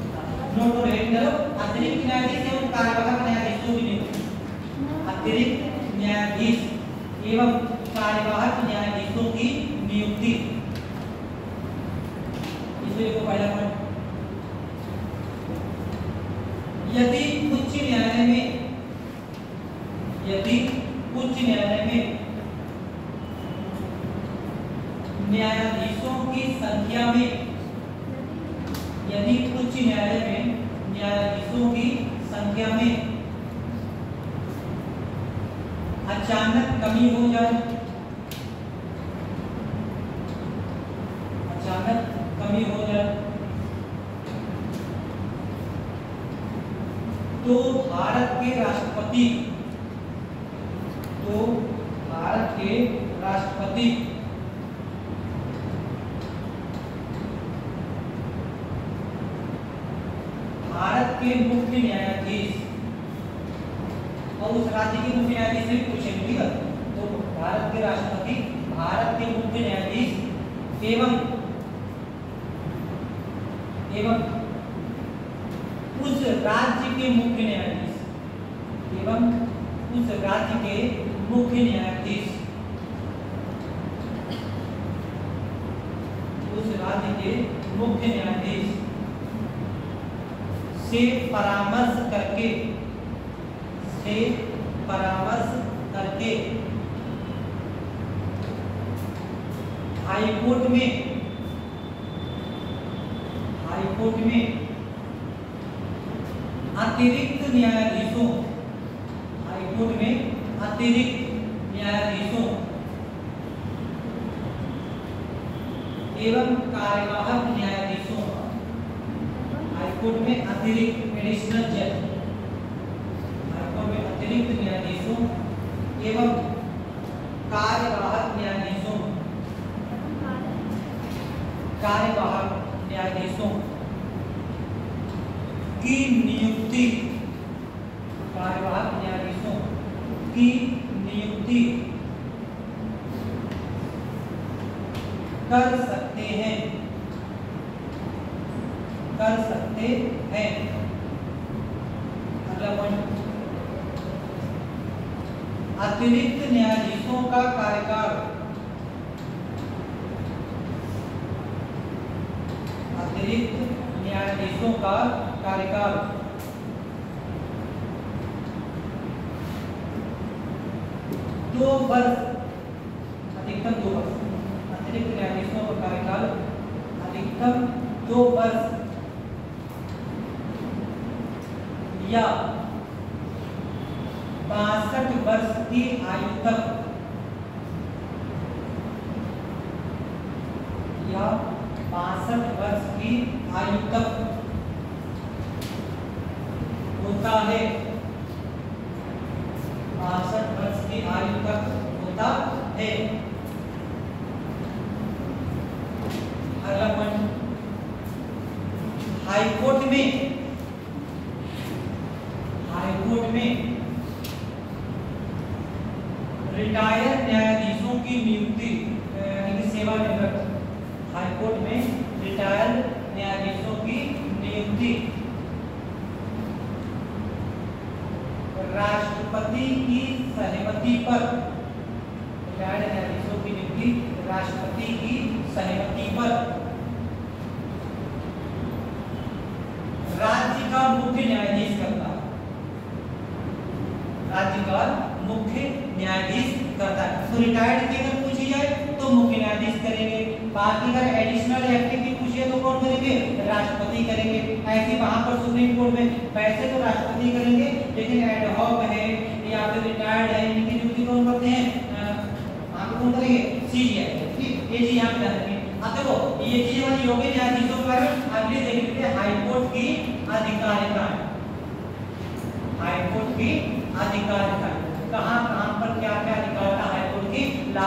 नोट और हेड करो, अतिरिक्त न्यायाधीश एवं कार्यवाहक न्यायाधीशों की नियुक्ति, अतिरिक्त न्यायाधीश एवं कार्यवाहक न्यायाधीशों की नियुक्ति। इसलिए को पहला पॉइंट, यदि उच्च न्यायालय में, यदि उच्च न्यायालय में न्यायाधीशों की संख्या में, यदि उच्च न्यायालय में न्यायाधीशों की संख्या में अचानक कमी हो जाए, अचानक कमी हो जाए तो भारत के राष्ट्रपति, तो भारत के राष्ट्रपति भारत के मुख्य न्यायाधीश और उस राज्य के मुख्य न्यायाधीश से पूछेंगे, ठीक है। तो भारत के राष्ट्रपति, भारत के मुख्य न्यायाधीश एवं उस राज्य के मुख्य न्यायाधीश, एवं उस राज्य के मुख्य न्यायाधीश, उस राज्य के मुख्य न्यायाधीश से परामर्श करके, से परामर्श करके हाईकोर्ट में, हाईकोर्ट में अतिरिक्त न्यायाधीशों, हाईकोर्ट में अतिरिक्त न्यायाधीशों एवं कार्यवाहक न्यायाधीशों, हाईकोर्ट में अतिरिक्त एडिशनल जज, हाईकोर्ट में अतिरिक्त न्यायाधीशों एवं कार्यवाहक न्यायाधीशों, कार्यवाहक न्यायाधीशों की नियुक्ति, कार्यवाहक न्यायाधीशों की नियुक्ति कर सकते हैं, कर सकते हैं। अगला पॉइंट, अतिरिक्त न्यायाधीशों का कार्यकाल, अतिरिक्त न्यायाधीशों का कार्यकाल 2 वर्ष, अधिकतम 2 वर्ष। अतिरिक्त न्यायाधीशों का कार्यकाल अधिकतम 2 वर्ष या 62 वर्ष की आयु तक, या 62 वर्ष की आयु तक होता है, 62 वर्ष की आयु तक होता है। अगला पॉइंट, हाईकोर्ट में, हाईकोर्ट में रिटायर्ड न्यायाधीशों की नियुक्ति, यानी कि सेवानिवृत्त, हाईकोर्ट में रिटायर्ड न्यायाधीशों की नियुक्ति राष्ट्रपति की सहमति पर, रिटायर्ड न्यायाधीशों की नियुक्ति राष्ट्रपति की सहमति पर राज्य का मुख्य न्यायाधीश करता है, राज्य का मुख्य न्यायाधीश करता है। तो रिटायर्ड की अगर पूछी जाए तो मुख्य न्यायाधीश करेंगे, बाकी अगर एडिशनल एक्टिविटी पूछिए तो कौन करेंगे, राष्ट्रपति करेंगे। ऐसे वहां पर सुप्रीम कोर्ट में वैसे तो राष्ट्रपति करेंगे, लेकिन एडहॉक है या फिर रिटायर्ड है, इनकी नियुक्ति कौन करते हैं, वहां पर कौन करेंगे, सीजीआई। ठीक, ये चीज यहाँ पे ध्यान रखिए। अब देखो ये चीज वाली योग्य न्यायाधीशों के बारे में अगले देख लेते हैं। हाईकोर्ट की अधिकारिता, हाईकोर्ट की अधिकारिता, कहां कहां पर क्या क्या अधिकार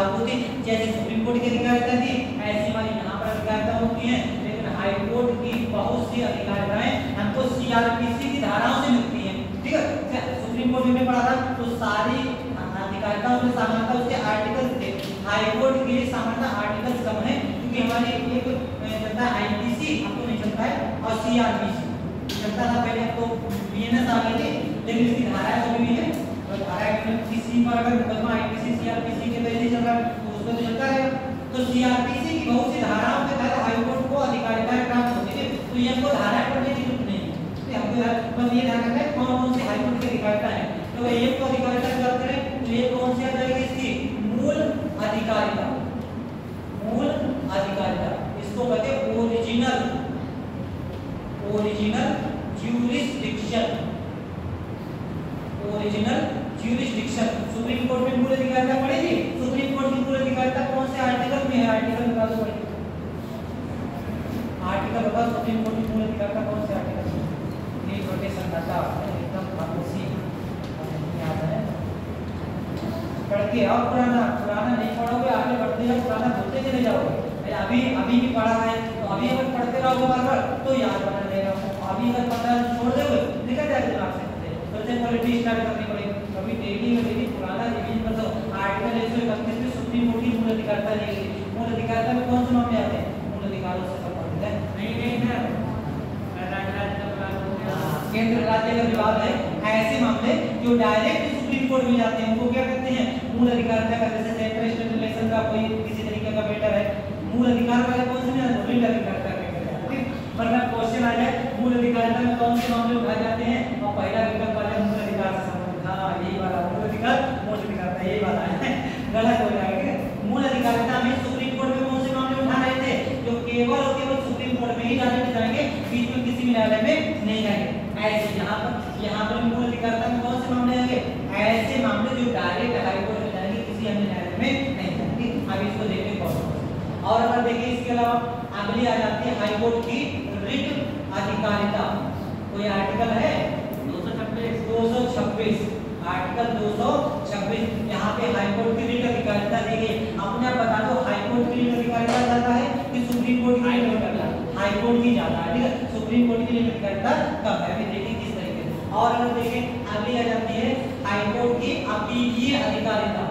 लागू थी। जैसे सुप्रीम कोर्ट की अधिकारिता थी ऐसी हमारी यहाँ पर अधिकारिता होती है, लेकिन हाई कोर्ट की बहुत सी अधिकारिताएं हमको सीआरपीसी की धाराओं से मिलती हैं। ठीक है, सुप्रीम कोर्ट में पढ़ा था तो सारी अधिकारिताओं में समानता उसके आर्टिकल थे। हाई कोर्ट के लिए सामान्य आर्टिकल्स कम है क्योंकि हमारे एक चलता है आईपीसी, आपको नहीं चलता है, और सीआरपीसी चलता था पहले, तो बीएनएस आ गई थी, लेकिन इसकी धाराएं अभी भी है। और धारा किसी पर अगर मुकदमा आईपीसी सीआरपीसी के वजह से चल रहा है तो उसको तो चलता रहेगा। तो सीआरपीसी की बहुत सी धाराओं के तहत हाई कोर्ट को अधिकारिताएं प्राप्त होती है, तो ये हमको धाराएं पढ़ने की जरूरत नहीं है, हमको बस ये ध्यान रखना है कौन कौन सी हाई कोर्ट की अधिकारिता है। तो ये तो अधिकारिता की बात करें तो ये कौन सी आ जाएगी, इसकी मूल अधिकारिता। मूल अधिकारिता इसको कहते हैं original jurisdiction. Original jurisdiction supreme court में मूल अधिकारिता पड़ी थी। सुप्रीम कोर्ट की मूल अधिकारिता कौन से आर्टिकल में है, आर्टिकल बता दो पड़ी, आर्टिकल बता, सुप्रीम कोर्ट की मूल अधिकारिता कौन से आर्टिकल में? ये प्रोटेक्शन डाटा एकदम खामोशी याद है, पढ़ के और पुराना नहीं पढ़ोगे आगे बढ़ते जाओ, पुराना भूलते चले जाओगे। अभी भी पढ़ा है तो अभी अगर पढ़ते रहोगे बार बार तो याद बना रहेगा, अभी अगर पढ़ना छोड़ दोगे निकल जाएगा दिमाग से। सबसे पहले टी स्टार्ट करनी पड़ेगी, कभी डेली पुराना रिवीजन कर दो। आर्टिकल 131 में सुप्रीम कोर्ट की मूल अधिकारिता दी गई। मूल अधिकारिता में कौन से मामले आते हैं? मूल अधिकारों से संबंधित है, नहीं ना, केंद्र राज्य का विवाद है, ऐसे मामले जो डायरेक्ट सुप्रीम कोर्ट में जाते हैं उनको क्या कहते हैं? मूल अधिकारिता का। जैसे सेंट्रल स्टेट रिलेशन का कोई किसी तरीके का मैटर है, मूल अधिकार वाले कौन से में मूल अधिकारिता कहते हैं। ठीक, वरना क्वेश्चन आ जाए मूल अधिकारिता में कौन से मामले उठाए जाते हैं और पहला विकल्प आ जाए मूल अधिकार से संबंधित, हाँ यही वाला मूल अधिकारिता यही वाला है, गलत हो जाएगा। मूल अधिकारिता में सुप्रीम कोर्ट में कौन से मामले उठा रहे थे? जो केवल और केवल सुप्रीम कोर्ट में ही जाएंगे, बीच में किसी भी न्यायालय में नहीं जाएंगे। ऐसे यहाँ पर मूल अधिकारिता में कौन से मामले आएंगे? ऐसे मामले जो डायरेक्ट हाई कोर्ट में जाएंगे, किसी अन्य न्यायालय में नहीं जाएंगे। अब इसको देखिए कौन। और अगर देखिए इसके अलावा अगली आ जाती है हाई कोर्ट की रिट अधिकारिता। कोई आर्टिकल है 226 आर्टिकल 226, यहाँ पे हाई कोर्ट की रिट अधिकारिता दी गई। अपने आप बता दो हाई कोर्ट की रिट अधिकारिता ज्यादा है कि सुप्रीम कोर्ट की? हाई कोर्ट की ज्यादा है। ठीक है, सुप्रीम कोर्ट की रिट अधिकारिता कम है, अभी देखिए किस तरीके से। और अगर देखें अगली आ जाती है हाई कोर्ट की अपीलीय अधिकारिता।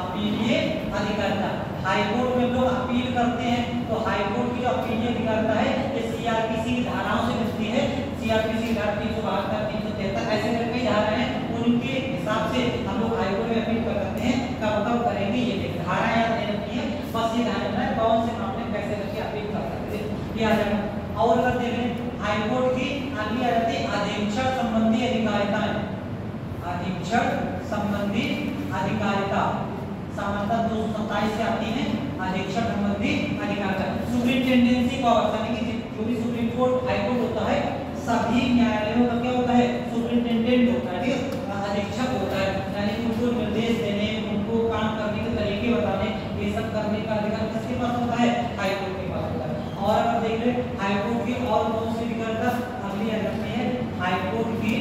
अपीलीय अधिकारिता, हाई कोर्ट में लोग अपील करते हैं तो हाई कोर्ट की जो अपीलीय अधिकारिता है ये सीआरपीसी की धाराओं से मिलती है। सीआरपीसी धारा 372, 373 ऐसे कई धाराएं हैं, उनके हिसाब से हम लोग हाई कोर्ट में अपील कर सकते हैं। कब करेंगे ये देखिए, धारा याद नहीं रखनी है, बस ये ध्यान रखना है कौन से मामले कैसे करके अपील कर सकते हैं, ये आ जाएगा। और अगर देखें हाई कोर्ट की अगली आ जाती है अधीक्षण संबंधी अधिकारिताएं। अधीक्षण संबंधी अधिकारिता सामान्यतः 227 से आती है। अधीक्षण संबंधी अधिकारिता सुपरिटेंडेंसी पावर, यानी कि जो भी सुप्रीम कोर्ट हाई कोर्ट होता है सभी न्यायालयों का क्या होता है? सुपरिटेंडेंट होता है, ठीक है, अधीक्षक होता है, यानी उनको निर्देश देने, उनको काम करने के तरीके बताने, ये सब करने का अधिकार किसके पास होता है? हाई कोर्ट के पास होता है। और अगर देख ले हाई कोर्ट की और कौन सी अधिकारिता अगली आ जाती है? हाई कोर्ट की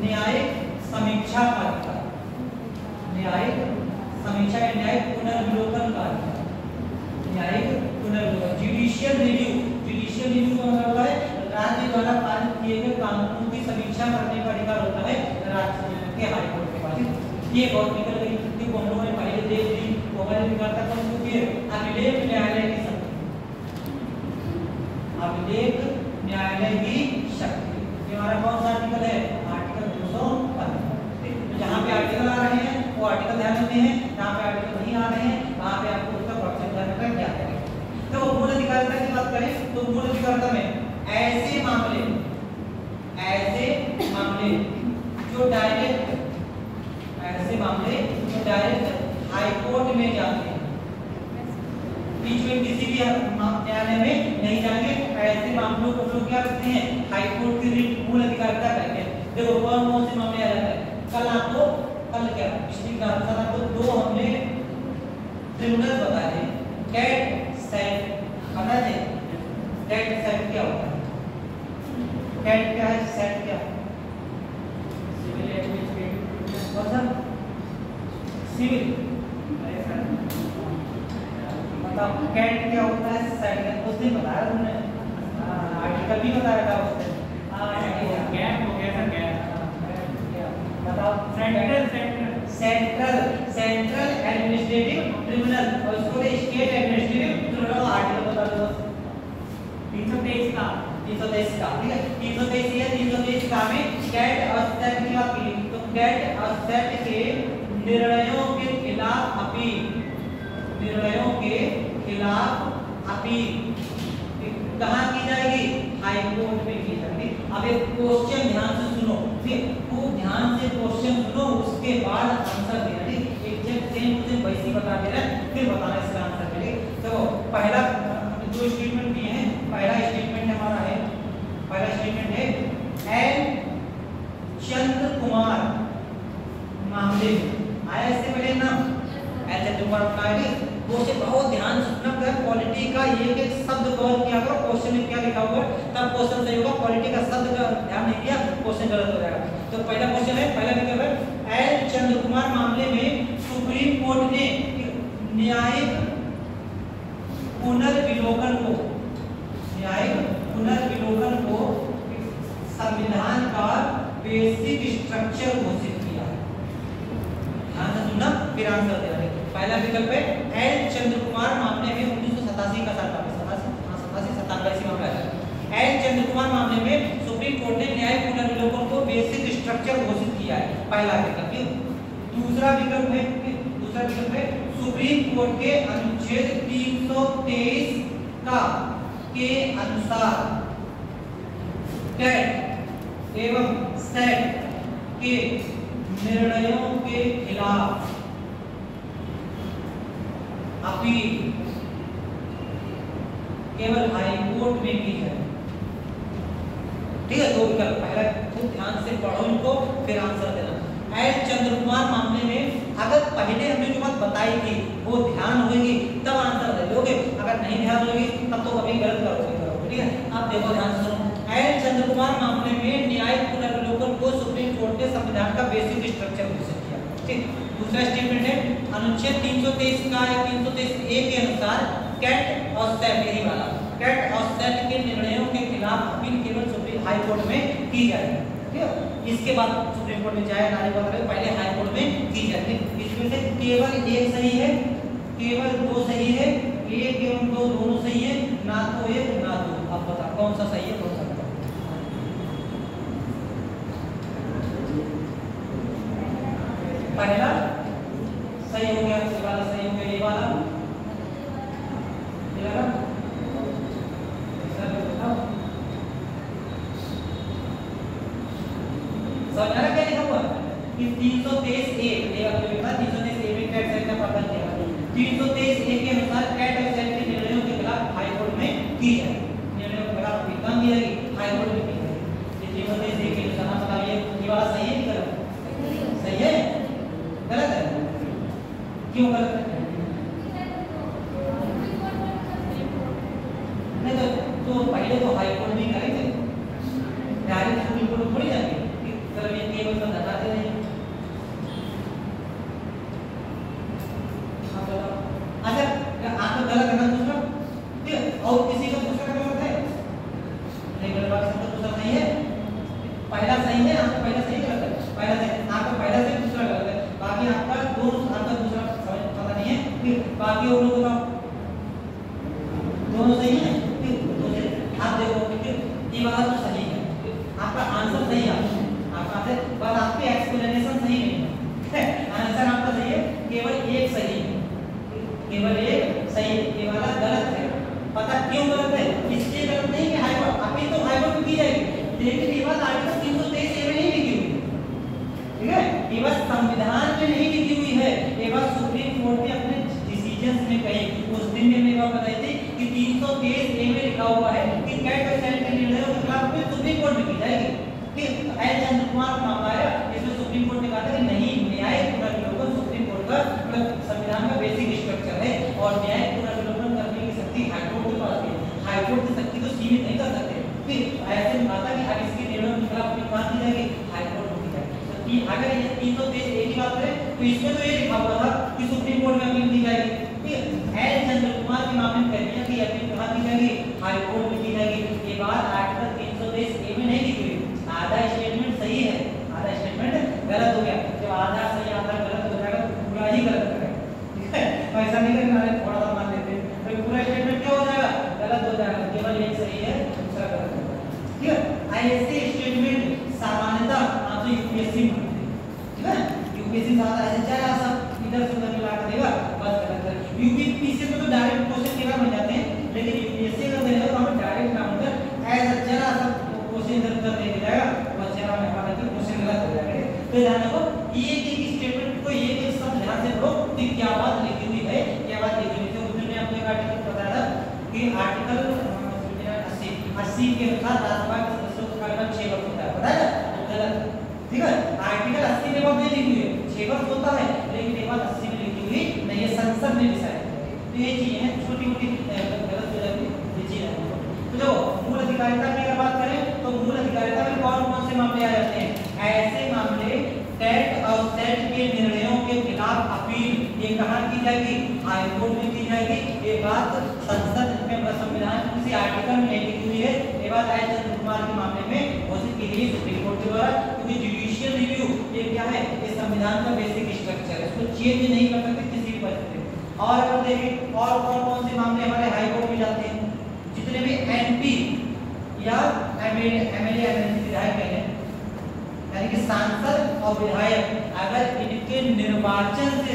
न्यायिक समीक्षा का अधिकार। न्यायिक समीक्षा या न्यायिक पुनर्विलोकन का अधिकार। न्यायिक पुनर्विलोकन, जुडिशियल रिव्यू। जुडिशियल रिव्यू का मतलब होता है राज्य द्वारा पारित किए गए कानूनों की समीक्षा करने का अधिकार होता है राज्य के हाई कोर्ट के पास। ये बहुत निकल गई क्योंकि हम लोगों ने पहले देख ली तो हमारी अधिकारिता कौन सी होती है? अभिलेख न्यायालय की शक्ति। अभिलेख न्यायालय की शक्ति, ये हमारा कौन सा आर्टिकल है? आर्टिकल 215। जहाँ पे आर्टिकल आ रहे हैं वो आर्टिकल ध्यान रखते हैं, जहाँ पे आर्टिकल नहीं आ रहे हैं वहाँ पे आपको उसका प्रोसेस ध्यान रखना क्या करें। तो मूल अधिकारिता की बात करें तो मूल अधिकारिता में ऐसे मामले जो डायरेक्ट हाई कोर्ट में जाते हैं, बीच में किसी भी न्यायालय में नहीं जाएंगे, ऐसे मामलों को लोग क्या करते हैं? हाई कोर्ट की रिट मूल अधिकारिता कहते हैं। देखो कौन से मामले आ जाते हैं? कल क्या पिछली क्लास में आपको दो हमने ट्रिब्यूनल बताए, कैट सेट पता है? कैट सेट क्या होता है? कैट क्या है? सेट क्या है? सिविल एडमिनिस्ट्रेटिव, सिविल अब कैट क्या होता है? सेंट्रल, उस दिन बताया तुमने, आर्टिकल भी बताया था उस दिन। गैप हो गया था, गैप बताओ। सेंट्रल एडमिनिस्ट्रेटिव ट्रिब्यूनल, और इसको स्टेट एडमिनिस्ट्रेटिव ट्रिब्यूनल। आर्टिकल बता दो 323 का, 323 का, ठीक है। 323 है, 323 का में कैट और सेट की बात की, तो कैट और सेट के निर्णयों के खिलाफ अपील, निर्णयों के खिलाफ अपील कहाँ की जाएगी? हाई कोर्ट में की जाएगी। अब एक क्वेश्चन ध्यान से सुनो, ठीक, खूब ध्यान से क्वेश्चन सुनो, उसके बाद आंसर देना, ठीक। एग्जैक्ट सेम मुझे वैसे बता दे रहा है, फिर बताना इसका आंसर, ठीक। तो पहला जो स्टेटमेंट दिए हैं, पहला स्टेटमेंट हमारा है, पहला स्टेटमेंट है एन चंद्र कुमार मामले में आया, इससे पहले नाम एन चंद्र कुमार का है। क्वेश्चन बहुत ध्यान से सुनना, अगर पॉलिटी का एक शब्द गौर किया करो, क्वेश्चन में क्या लिखा हुआ है तब क्वेश्चन सही होगा। पॉलिटी का शब्द का ध्यान नहीं दिया, क्वेश्चन गलत हो जाएगा। तो पहला क्वेश्चन है, पहला विकल्प है एन चंद्र कुमार मामले में सुप्रीम कोर्ट ने न्यायिक पुनर्विलोकन को, न्यायिक पुनर्विलोकन को संविधान का बेसिक स्ट्रक्चर घोषित किया है। ध्यान से सुनना, फिर आंसर देना। पहला विकल्प है एन चंद्र कुमार मामले में 1987 का 87 मामला है। एन चंद्र कुमार मामले में सुप्रीम कोर्ट ने न्यायिक पुनर्विलोकन को बेसिक स्ट्रक्चर घोषित किया है, पहला विकल्प। दूसरा विकल्प है सुप्रीम कोर्ट के अनुच्छेद 323 का के अनुसार कैट एवं सेट के निर्णयों के खिलाफ अपील केवल हाई कोर्ट में की है, ठीक है। दो विकल्प, पहला खूब ध्यान से पढ़ो इनको, फिर आंसर देना। एन चंद्र कुमार मामले में अगर पहले हमने जो बात बताई थी वो ध्यान होगी तब आंसर दे दोगे, अगर नहीं ध्यान होगी तब तो कभी गलत करोगे, ठीक है। अब देखो ध्यान से सुनो, एन चंद्र कुमार मामले में न्यायिक पुनर्विलोकन को सुप्रीम कोर्ट ने संविधान का बेसिक स्ट्रक्चर घोषित किया, ठीक। दूसरा स्टेटमेंट है अनुच्छेद 323 का या 323 ए के अनुसार कैट और सेट, यही वाला कैट और सेट के निर्णयों के खिलाफ अपील केवल सुप्रीम हाई कोर्ट में की जाएगी, ठीक है। इसके बाद सुप्रीम कोर्ट में जाए नारी बात करें, पहले हाई कोर्ट में की जाएगी। इसमें से केवल एक सही है, केवल दो सही है, एक एवं दो दोनों सही है, ना तो एक ना दो। अब बताओ कौन सा सही है, कौन सा गलत? पहला सही हो गया, ये वाला सही हो गया, ये वाला समझना क्या लिखा हुआ कि 323 ए, ये वाला जो था 323 ए में कैट सेट का प्रावधान किया। 323 ए के अनुसार कैट और सेट के निर्णयों के खिलाफ हाई कोर्ट में की जाए, निर्णयों के खिलाफ अपील कहाँ की जाएगी? हाई कोर्ट में की जाएगी। ये 323 ए के अनुसार बताइए ये वाला सही है कि गलत? सही है, गलत है? क्यों गलत है? नहीं तो पहले तो हाई कोर्ट में करेंगे, डायरेक्ट सुप्रीम कोर्ट में थोड़ी जाएंगे, सर ये केवल तो बताते नहीं। हाँ बताओ, अच्छा आपका गलत है ना दूसरा, ठीक है, और किसी का दूसरा गलत है? नहीं, गलत बात है, दूसरा सही है, पहला सही है, आपका पहला सही गलत है, पहला सही, आपका पहला सही दूसरा गलत है, बाकी आपका दोनों, आपका दूसरा समझ पता नहीं है, फिर बाकी और लोग दोनों सही है, आप देखो ये वाला तो सही है, आपका आंसर सही है, आपका आंसर, बस आपकी एक्सप्लेनेशन सही नहीं है, आंसर आपका सही है, केवल एक सही है, केवल एक सही है, ये वाला गलत है। पता क्यों गलत है? इसलिए गलत नहीं कि हाई कोर्ट, अभी तो हाई कोर्ट में की जाएगी, लेकिन ये बात आर्टिकल 323 ए में नहीं लिखी हुई, ठीक है, ये बात संविधान में नहीं लिखी हुई है, ये बात सुप्रीम कोर्ट ने अपने डिसीजंस में कही। उस दिन में मैंने बात बताई थी कि 323 ए में लिखा हुआ है कि कैट और सेट के निर्णयों के खिलाफ में सुप्रीम कोर्ट में की जाएगी, ठीक। एन चंद्र कुमार का मामला है, इसमें सुप्रीम कोर्ट ने कहा था कि नहीं, न्यायिक पुनर्विलोकन सुप्रीम कोर्ट का मतलब संविधान का बेसिक स्ट्रक्चर है और न्यायिक पुनर्विलोकन करने की शक्ति हाईकोर्ट के पास है, हाईकोर्ट की शक्ति को सीमित नहीं कर सकते, फिर ऐसे में कहा था कि अब इसके निर्णयों के खिलाफ अपील कहाँ की जाएगी? हाईकोर्ट में की जाएगी। तो अगर ये 323 ए की बात करें तो इसमें तो ये लिखा हुआ था कि सुप्रीम कोर्ट में अपील की जाएगी, ठीक है। एन चंद्र कुमार की मामले में कहते हैं कि अपील कहाँ की जाएगी, हाई कोर्ट में की जाएगी। ये बात आर्टिकल 323 ए में नहीं लिखी हुई। आधा स्टेटमेंट सही है, आधा स्टेटमेंट गलत हो गया। जब आधा सही आधा गलत हो जाएगा तो पूरा ही गलत हो जाएगा, ठीक है। ऐसा नहीं करना है, थोड़ा सा मान लेते हैं तो पूरा स्टेटमेंट क्या हो जाएगा, गलत हो जाएगा। केवल एक सही है, दूसरा गलत होगा, ठीक है। ऐसे स्टेटमेंट सामान्यतः आप तो यूपीएससी में, ठीक है, यूपीएससी में आता है चाहे आप सब इधर से उधर मिला कर देगा, बस गलत है। यूपीएससी में तो डायरेक्ट क्वेश्चन केवल बन जाते हैं, लेकिन यूपीएससी का देगा तो हमें डायरेक्ट ना होकर ऐसा जरा सा क्वेश्चन इधर उधर दे जाएगा, बस जरा में हमारा क्वेश्चन गलत हो जाएगा। तो ध्यान रखो, ये एक स्टेटमेंट को ये एक सब ध्यान से पढ़ो कि क्या बात लिखी हुई है, क्या बात लिखी हुई है। तो उसने आपको एक आर्टिकल बताया था कि आर्टिकल 80 के अनुसार राज्यसभा के सदस्यों का कार्यकाल 6 वर्ष होता है, पता है तो गलत, ठीक है। आर्टिकल 80 में बात नहीं लिखी हुई है 6 वर्ष होता है, लेकिन ये बात 80 में लिखी हुई नहीं है, संसद ने डिसाइड किया। तो ये चीजें हैं छोटी-मोटी गलत हो जाती है ये चीजें। तो जो मूल अधिकारिता की अगर बात करें तो मूल अधिकारिता में कौन-कौन से मामले आ जाते हैं, ऐसे मामले टेट और सेट के निर्णयों के खिलाफ अपील ये कहाँ की जाएगी, हाई कोर्ट में की जाएगी। ये बात संसद में संविधान के किसी आर्टिकल में नहीं लिखी हुई है, ये बात आई चंद्र कुमार के मामले में घोषित की गई सुप्रीम कोर्ट के द्वारा। क्योंकि जुडिशियल रिव्यू ये क्या है, ये संविधान का बेसिक स्ट्रक्चर है, इसको चेंज नहीं कर सकते किसी भी परिस्थिति में। और अगर देखें और कौन-कौन से मामले हमारे हाई कोर्ट में जाते हैं, जितने भी एमपी या एमएलए विधायक हैं, यानी कि सांसद और विधायक अगर इनके निर्वाचन से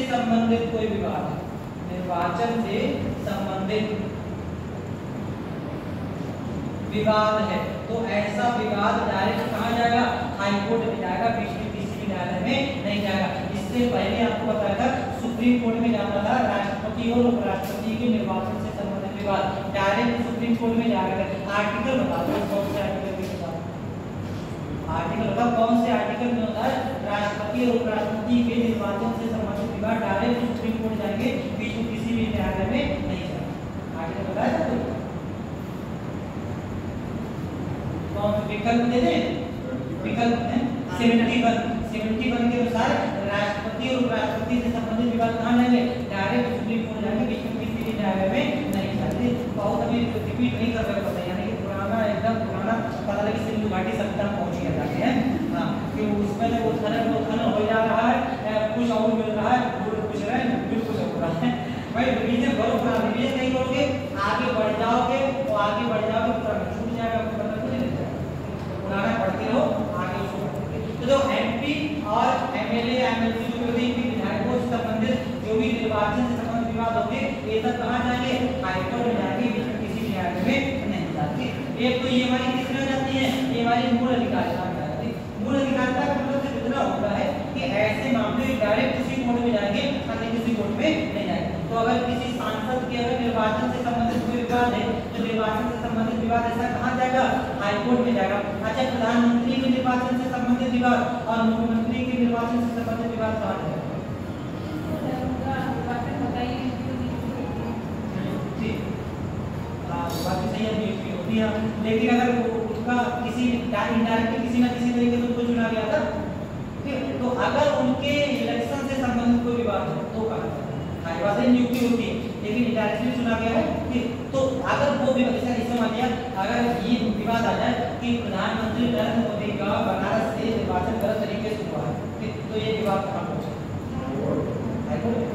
संबंधित कोई विवाद है, निर्वाचन से संबंधित विवाद है, तो ऐसा विवाद डायरेक्ट कहाँ जाएगा, हाई कोर्ट में जाएगा, बीच में किसी भी न्यायालय में नहीं जाएगा। इससे पहले आपको बताया था सुप्रीम कोर्ट में जाता था राष्ट्रपति और उपराष्ट्रपति के निर्वाचन से संबंधित विवाद, डायरेक्ट सुप्रीम कोर्ट में जाएगा। आर्टिकल बता दो कौन से आर्टिकल के साथ, आर्टिकल बताओ कौन से आर्टिकल में होता है, राष्ट्रपति और उपराष्ट्रपति के निर्वाचन से संबंधित विवाद डायरेक्ट सुप्रीम कोर्ट जाएंगे, बीच में किसी भी न्यायालय में नहीं जाएगा। आर्टिकल बताया था कौन से विकल्प दे दें, विकल्प है 71 के अनुसार राष्ट्रपति और उपराष्ट्रपति से संबंधित विवाद कहाँ जाएंगे, डायरेक्ट सुप्रीम कोर्ट जाएंगे, बीच में किसी भी न्यायालय में नहीं जाते। बहुत अभी रिपीट नहीं कर रहे पता, यानी कि पुराना एकदम पुराना पता लगे सिंधु घाटी सभ्यता पहुंच गया जाके है, हाँ, कि उसमें जो उत्खनन हो जा रहा है, कुछ और मिल रहा है, कुछ रहा है, कुछ हो रहा है। भाई रिवीजन करो, पूरा रिवीजन नहीं करोगे आगे बढ़ जाओगे, तो आगे बढ़ जाओगे पूरा छूट जाएगा, पता नहीं चल जाएगा। पुराना पढ़ते रहो, आगे उसको पढ़ते। तो जो एमपी और एमएलए एमएलसी जो विधायकों से संबंधित जो भी निर्वाचन से संबंधित विवाद होंगे, ये सब कहाँ जाएंगे, हाई कोर्ट में जाएंगे, बीच में किसी न्यायालय में नहीं जाते। एक तो ये हमारी किसमें जाती है, ये हमारी मूल अधिकारिता में जाती है। मूल अधिकारिता का मतलब सिर्फ इतना होता है कि ऐसे मामले डायरेक्ट किसी कोर्ट में जाएंगे, अन्य किसी कोर्ट में नहीं जाएंगे। तो अगर किसी सांसद के अगर निर्वाचन से संबंधित कोई विवाद है, तो निर्वाचन से संबंधित विवाद ऐसा कहाँ जाएगा, हाई कोर्ट में जाएगा। अच्छा, प्रधानमंत्री के निर्वाचन से संबंधित विवाद और मुख्यमंत्री के निर्वाचन से संबंधित विवाद कहाँ जाएगा, बात सही है, नियुक्ति होती है, लेकिन अगर उसका किसी इनडायरेक्टली किसी ना किसी तरीके से उनको चुना गया था, ठीक, तो अगर उनके इलेक्शन से संबंधित कोई विवाद हो तो कहा हाई बात है, नियुक्ति होती है, लेकिन इनडायरेक्टली चुना गया है, ठीक, तो अगर वो विवाद इसमें मान लिया अगर ये विवाद आ जाए कि प्रधानमंत्री नरेंद्र मोदी का बनारस से निर्वाचन गलत तरीके से हुआ है, ठीक, तो ये विवाद कहाँ पहुंचे, हाईकोर्ट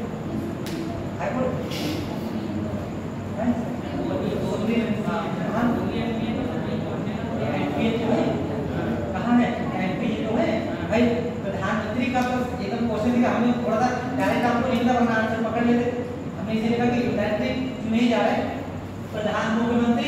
कहाँ है, एमपी तो है भाई। प्रधानमंत्री का तो एकदम क्वेश्चन दिया, हमने थोड़ा सा डायरेक्ट आपको लिखना वरना आंसर पकड़ लेते, हमने इसे लिखा कि डायरेक्टली चुने ही जा रहे हैं। प्रधानमंत्री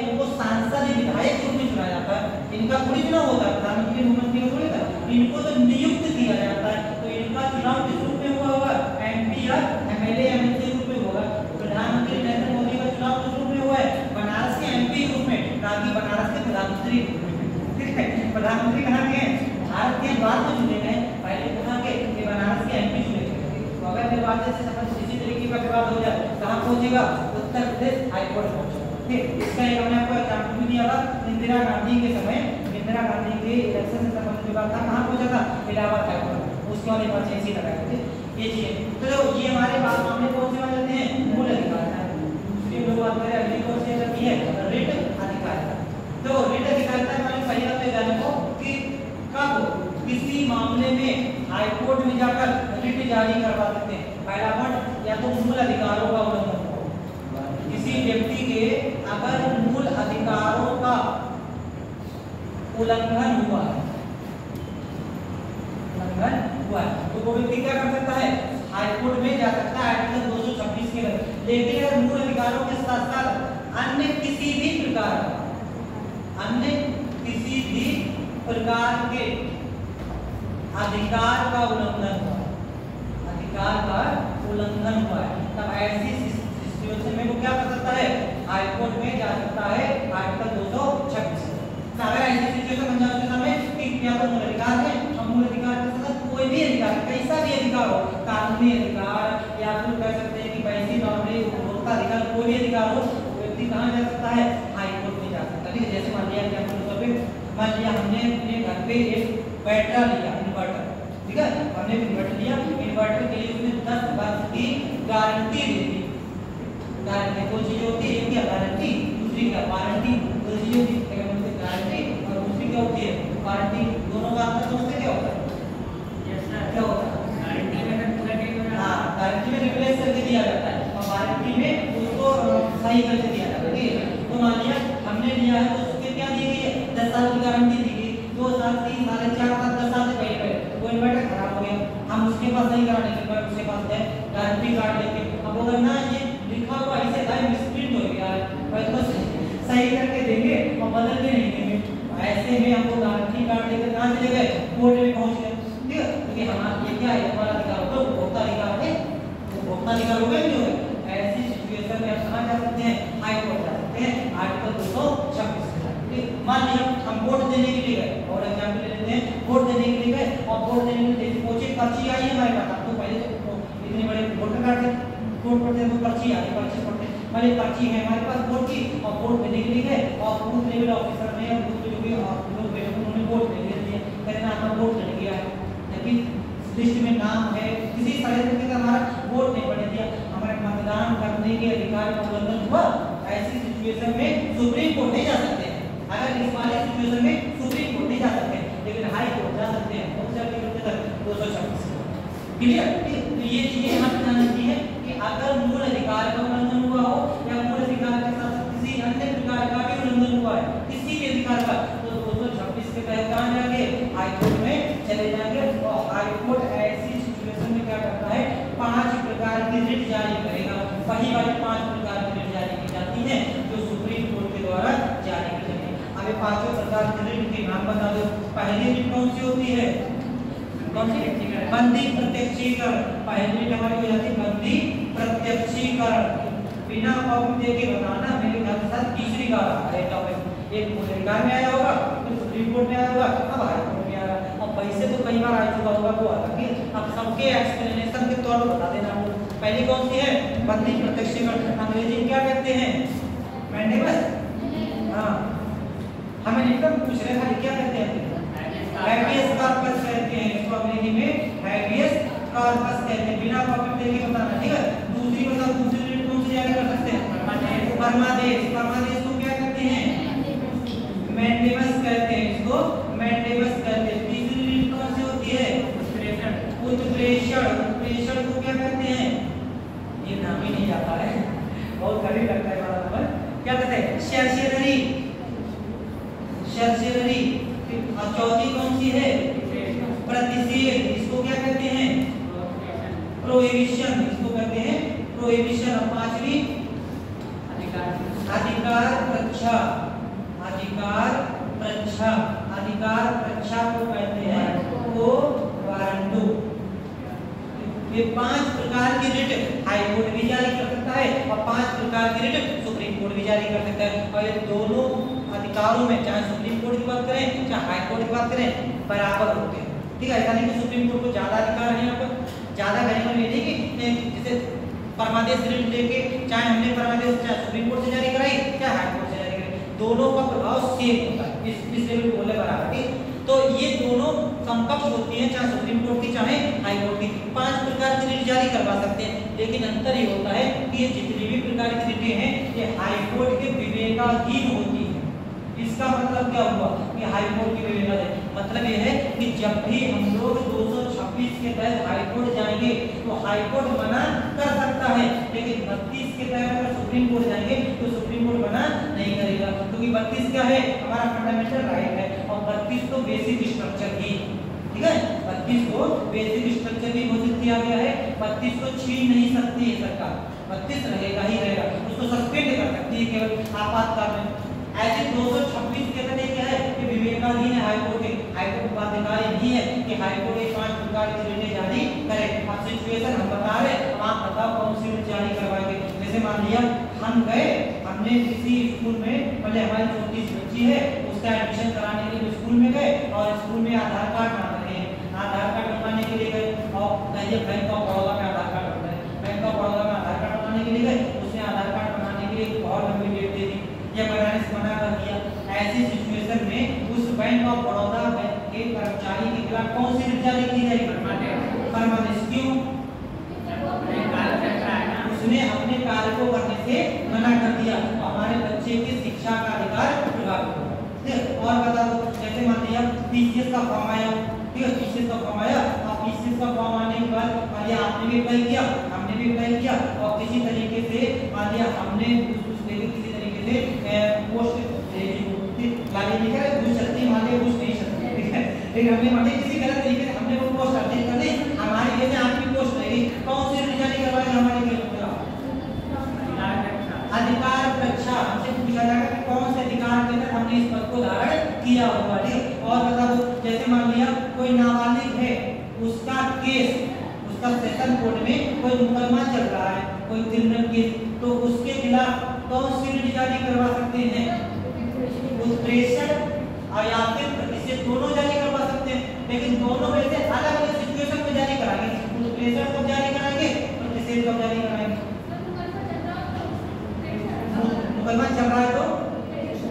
इनको सांसद विधायक के रूप में चुना जाता है, इनका थोड़ी चुनाव होता है, प्रधानमंत्री मुख्यमंत्री का थोड़ी था, इनको तो नियुक्त किया जाता है। तो इनका चुनाव किस रूप में हुआ होगा, एमपी या एमएलए एमएलसी रूप में होगा। प्रधानमंत्री नरेंद्र मोदी का चुनाव किस रूप में हुआ है, बनारस के एमपी रूप में, ना कि बनारस के प्रधानमंत्री रूप में, ठीक है। प्रधानमंत्री कहाँ के हैं, भारत के बाद में चुने गए, पहले कहाँ के बनारस के एमपी चुने गए। तो अगर निर्वाचन से संबंधित किसी तरीके का विवाद हो जाए कहाँ पहुंचेगा, उत्तर प्रदेश हाईकोर्ट पहुंचेगा, ठीक। इसका एक हमने आपको एग्जाम्पल भी दिया था, इंदिरा गांधी के समय इंदिरा गांधी के इलेक्शन से संबंधित विवाद था, कहाँ पहुंचा था, इलाहाबाद हाईकोर्ट, उसके बाद इमरजेंसी लगाई थी। ये चीज। तो ये हमारे बात मामले कौन से जाते हैं? मूल अधिकार है। दूसरी लोग बात करें अगली कौन सी जाती है? रिट अधिकार। तो रिट अधिकार का मैंने पहली बात तो जाने को कि कब किसी मामले में हाई कोर्ट में जाकर रिट जारी करवा सकते हैं। पहला पॉइंट, या तो मूल अधिकारों का उल्लंघन हो, किसी व्यक्ति के अगर मूल अधिकारों का उल्लंघन हुआ है, तो वो व्यक्ति क्या कर सकता है? हाई कोर्ट में जा सकता है आर्टिकल 226 के तहत। लेकिन अगर मूल अधिकारों के साथ साथ अन्य किसी भी प्रकार के अधिकार का उल्लंघन हुआ है, तब ऐसी सिचुएशन में वो क्या कर सकता है? हाई कोर्ट में जा सकता है आर्टिकल 226। अगर ऐसी सिचुएशन बन जाए उस समय कि या तो मूल अधिकार है, और मूल अधिकार के साथ कोई भी अधिकार, कैसा भी अधिकार हो, कानूनी अधिकार या फिर कह सकते हैं कि वैसी नॉर्मली उपभोक्ता अधिकार, कोई भी अधिकार हो, व्यक्ति कहाँ जा सकता है? हाई कोर्ट में जा सकता है। ठीक है, जैसे मान लिया कि मान लिया हमने अपने घर पे एक बैटरा लिया, इन्वर्टर, ठीक है, हमने इन्वर्टर लिया, इन्वर्टर के लिए उसने 10 वर्ष की गारंटी दी थी। गारंटी कोई चीज होती है, एक क्या गारंटी, दूसरी क्या वारंटी, दो चीज होती है, गारंटी और दूसरी क्या होती है? वारंटी। दोनों का अंतर समझते क्या होता है? Yes sir. क्या होता है? गारंटी में पूरा नहीं हो रहा। हाँ, गारंटी में रिप्लेस करके दिया जाता है और वारंटी में उसको सही करके दिया जाता है। ठीक है, तो मान लिया हमने लिया है तो उसके क्या दी गई है? 10 साल की गारंटी दी गई, 2 साल 3 साल 4 साल 10 साल से पहले वो इन्वर्टर खराब हो गया, हम उसके पास नहीं कराने के बाद उसके पास है गारंटी कार्ड लेके, अब अगर ना ये लिखा हुआ ऐसे था मिसप्रिंट हो गया है, तो सही करके देंगे और बदल के नहीं देंगे। ऐसे में हमको गारंटी कार्ड लेकर कहाँ चले गए? कोर्ट में पहुंच गए। ठीक है, क्योंकि हमारा ये क्या है? हमारा अधिकार होगा, उपभोक्ता अधिकार है, उपभोक्ता अधिकार होगा नहीं होगा? ऐसी सिचुएशन में आप कहाँ जा सकते हैं? हाई कोर्ट जा सकते हैं आर्टिकल 226 के तहत। ठीक, मान लिया हम वोट देने के लिए गए, और एग्जाम्पल ले लेते हैं, वोट देने के लिए गए और वोट देने के लिए पहुंचे, पर्ची आई है हमारे पास। आपको पहले तो इतने बड़े वोटर कार्ड है, वोट पड़ते हैं तो पर्ची आ रही, पर्ची पड़ते हैं, हमारी पर्ची है हमारे पास वोट की, और वोट देने के लिए गए और बूथ लेवल ऑफिसर ने या बूथ जो भी लोग बैठे उन्होंने वोट ले लिया, कहते हैं आपका वोट चढ़ गया है, लेकिन लिस्ट में नाम है, किसी तरह से हमारा वोट नहीं पड़ने दिया, हमारे मतदान करने के अधिकार का उल्लंघन हुआ। ऐसी सिचुएशन में सुप्रीम कोर्ट नहीं जा सकते हैं। अगर इस वाले सिचुएशन में सुप्रीम कोर्ट नहीं जा सकते, लेकिन हाई कोर्ट जा सकते हैं। कौन से आर्टिकल के तहत? 226। क्लियर? तो ये चीजें हमें जाननी है कि अगर मूल अधिकार का उल्लंघन हुआ हो या मूल अधिकार के साथ किसी अन्य प्रकार का भी उल्लंघन हुआ है, किसी भी अधिकार का, तो 226 के तहत कहाँ जाएंगे? हाई कोर्ट में चले जाएंगे। और हाई कोर्ट ऐसी सिचुएशन में क्या करता है? 5 प्रकार की रिट जारी करेगा। वही वाली 5 प्रकार की रिट जारी की जाती है जो सुप्रीम कोर्ट के द्वारा जारी की जाती है। अब ये 5 प्रकार की रिट के नाम बता दो। पहली रिट कौन सी होती है? कौन सी? बंदी प्रत्यक्षीकरण। पहली रिट हमारी हो जाती है बंदी प्रत्यक्षीकरण। बिना कॉपी देके बताना, मेरे ख्याल से तीसरी बार आ रहा है टॉपिक। एक मूल अधिकार में आया होगा, फिर सुप्रीम कोर्ट में आया होगा, अब हाई कोर्ट में आ रहा है। और वैसे तो कई बार आ चुका होगा, वो आता कि अब सबके एक्सप्लेनेशन के तौर पर बता देना। पहली कौन सी है? बंदी प्रत्यक्षीकरण। अंग्रेजी में क्या कहते हैं? मैंडेबस। हाँ, हमें एकदम पूछ रहे हैं क्या कहते हैं? हैबियस कॉर्पस कहते हैं इसको, अंग्रेजी में हैबियस कॉर्पस कहते हैं। बिना कॉपी देके बताना, ठीक है। दूसरी बताओ, दूसरी रिट कौन सी जारी कर सकते हैं? परमादेश। परमादेश को क्या कहते हैं? मैंडेबस कहते हैं इसको, मैंडेबस कहते हैं। तीसरी रिट कौन सी होती है? उत्प्रेषण। उत्प्रेषण को क्या कहते हैं? ये नाम ही नहीं जाता है, बहुत कठिन लगता है वाला नंबर। क्या कहते हैं? सर्सेलरी। सर्सेलरी। और चौथी कौन सी है? प्रतिषेध। इसको क्या कहते हैं? प्रोहिबिशन। इसको कहते हैं प्रोहिबिशन। और पांचवी अधिकार रक्षा। अधिकार रक्षा। अधिकार रक्षा को कहते हैं वो वारंटू। ये 5 प्रकार की रिट हाई कोर्ट भी जारी कर सकता है और 5 प्रकार की रिट सुप्रीम कोर्ट भी जारी कर सकता है। और ये दोनों अधिकारों में, चाहे सुप्रीम कोर्ट की बात करें चाहे हाई कोर्ट की बात करें, बराबर होते हैं। ठीक है, ऐसा नहीं कि सुप्रीम कोर्ट को ज्यादा अधिकार है, यहाँ पर ज्यादा कहने का ये नहीं कि जैसे परमादेश रिट लेके चाहे हमने परमादेश चाहे सुप्रीम कोर्ट से जारी कराई चाहे हाई कोर्ट से जारी कराई, दोनों का प्रभाव सेम होता है। इस लेवल को बोले बराबर। तो ये दोनों समकक्ष होती है, चाहे सुप्रीम कोर्ट की चाहे हाई कोर्ट की। 5 प्रकार की रिट जारी करवा सकते हैं, लेकिन अंतर ये होता है कि ये जितनी भी प्रकार की रिटें हैं ये हाई कोर्ट के विवेकाधीन होती है। इसका मतलब क्या हुआ कि हाई कोर्ट के विवेकाधीन मतलब ये है कि जब भी हम लोग 226 के तहत हाई कोर्ट जाएंगे तो हाई कोर्ट मना कर सकता है, लेकिन 32 के तहत अगर सुप्रीम कोर्ट जाएंगे तो सुप्रीम कोर्ट मना नहीं करेगा, क्योंकि 32 क्या है, हमारा फंडामेंटल राइट है, और 32 तो बेसिक स्ट्रक्चर ही, ठीक है, 32 को बेसिक स्ट्रक्चर भी घोषित किया गया है। 32 को छीन नहीं सकती है सरकार, 32 रहेगा ही रहेगा, उसको सस्पेंड कर सकती है केवल आपातकाल में। ऐसे 226 के अंदर क्या है कि विवेकाधीन है हाईकोर्ट के, हाईकोर्ट का अधिकार नहीं है कि हाईकोर्ट ये 5 प्रकार की रिटें जारी करे। अब सिचुएशन हम बता रहे, अब आप बताओ कौन सी रिट जारी करवाएंगे। जैसे मान लिया हम गए, हमने किसी स्कूल में, पहले हमारी छोटी सी बच्ची है उसका एडमिशन कराने के लिए स्कूल में गए, और स्कूल में आधार कार्ड मांग रहे हैं, आधार कार्ड बनवाने के लिए गए, और कहिए बैंक ऑफ बड़ौदा में आधार कार्ड बनता है, बैंक ऑफ बड़ौदा में आधार कार्ड बनाने के लिए गए, उसने आधार कार्ड बनाने के लिए बहुत लंबी डेट दे दी या बनाने से मना कर दिया। ऐसी सिचुएशन में उस बैंक ऑफ बड़ौदा के कर्मचारी के खिलाफ कौन सी रिट जारी की जाएगी? परमानेंट। क्यों? उसने अपने कार्य को करने से मना कर दिया, तो हमारे बच्चे की शिक्षा का अधिकार प्रभावित होगा। और बता दो, जैसे मान लिया पीसीएस का फॉर्म आया, ठीक है, पीसीएस का फॉर्म आया, और पीसीएस का फॉर्म आने के बाद मान लिया आपने भी अप्लाई किया, हमने भी अप्लाई किया, और किसी तरीके से मान लिया हमने किसी तरीके से पोस्ट लाने नहीं करे, घुस चलती मान लिया घुस नहीं चलती, ठीक है, लेकिन हमने मान लिया किसी गलत तरीके से हमने वो पोस्ट अर्जित कर दी, हमारे लिए आपकी पोस्ट रहेगी, कौन सी रिट जारी करवाएंगे हमारे लिए? अधिकार रक्षा। हमसे पूछा जाएगा कि कौन से अधिकार के तहत हमने इस पद को धारण किया होगा, ठीक। और बता दो, जैसे मान लिया कोई नाबालिग है, उसका केस, उसका सेशन कोर्ट में कोई मुकदमा चल रहा है, कोई क्रिमिनल केस, तो उसके खिलाफ कौन सी रिट जारी करवा सकते हैं? उत्प्रेषण और या फिर प्रतिषेध, दोनों जारी करवा सकते हैं, लेकिन दोनों में से अलग अलग सिचुएशन में जारी कराएंगे। उत्प्रेषण कब जारी कराएंगे, प्रतिषेध कब जारी कराएंगे? मुकदमा चल रहा है तो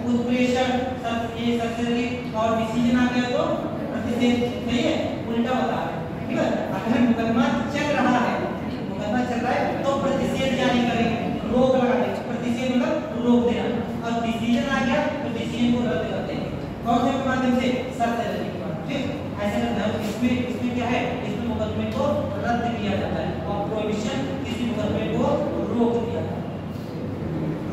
उत्प्रेषण, ये सब्सिडी, और डिसीजन आ गया तो प्रतिषेध, सही है, उल्टा बता रहे हैं, ठीक है। अगर मुकदमा चल रहा है, मुकदमा चल रहा है तो प्रतिषेध जारी करेंगे, रोक लगा देंगे, प्रतिषेध मतलब रोक देना, और डिसीजन आ गया तो डिसीजन को रद्द कर देंगे, कौन से माध्यम से? शर्त रद्द के बाद, ठीक। ऐसे करना है, इसमें क्या है, इसमें मुकदमे को रद्द किया जाता है, और प्रोहिबिशन किसी मुकदमे को रोक दिया जाता है,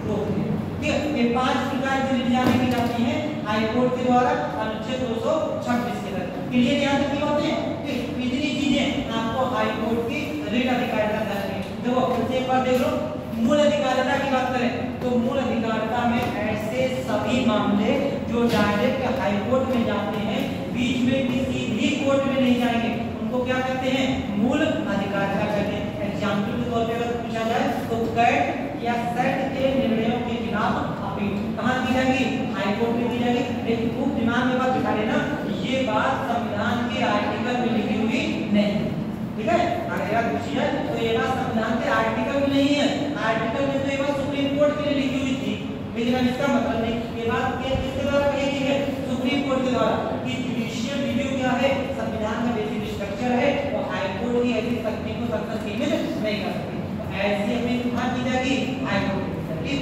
रोक दिया, ठीक है। ये 5 प्रकार की रिट जारी की जाती है हाई कोर्ट के द्वारा अनुच्छेद 226 के तहत। क्लियर यहाँ तक की बात है? इतनी चीजें आपको हाई कोर्ट की रिट अधिकारिता करनी है। देखो फिर से एक बार देख लो, मूल अधिकारिता की बात करें तो मूल अधिकारिता में ऐसे सभी मामले जो डायरेक्ट हाई कोर्ट में जाते हैं, बीच में किसी भी कोर्ट में नहीं जाएंगे, उनको क्या कहते हैं? मूल अधिकारिता कहते हैं। एग्जाम्पल के तौर पे अगर पूछा जाए तो कैट या सेट के निर्णयों के खिलाफ अपील कहाँ की जाएगी? हाई कोर्ट में की जाएगी। लेकिन खूब दिमाग में बात बिठा लेना, ये बात संविधान के आर्टिकल में लिखी हुई नहीं, ठीक है। अगर याद पूछी जाए तो ये बात संविधान के आर्टिकल में नहीं है, आर्टिकल में तो ये बात सुप्रीम कोर्ट के लिए लिखी हुई थी, लेकिन इसका मतलब नहीं, ये बात किसके द्वारा कही गई है? सुप्रीम कोर्ट के द्वारा, कि जुडिशियल रिव्यू क्या है? संविधान का बेसिक स्ट्रक्चर है, और हाई कोर्ट की ऐसी शक्ति को संसद सीमित नहीं कर सकती। ऐसी अपील कहाँ की जाएगी? हाई कोर्ट में, ठीक।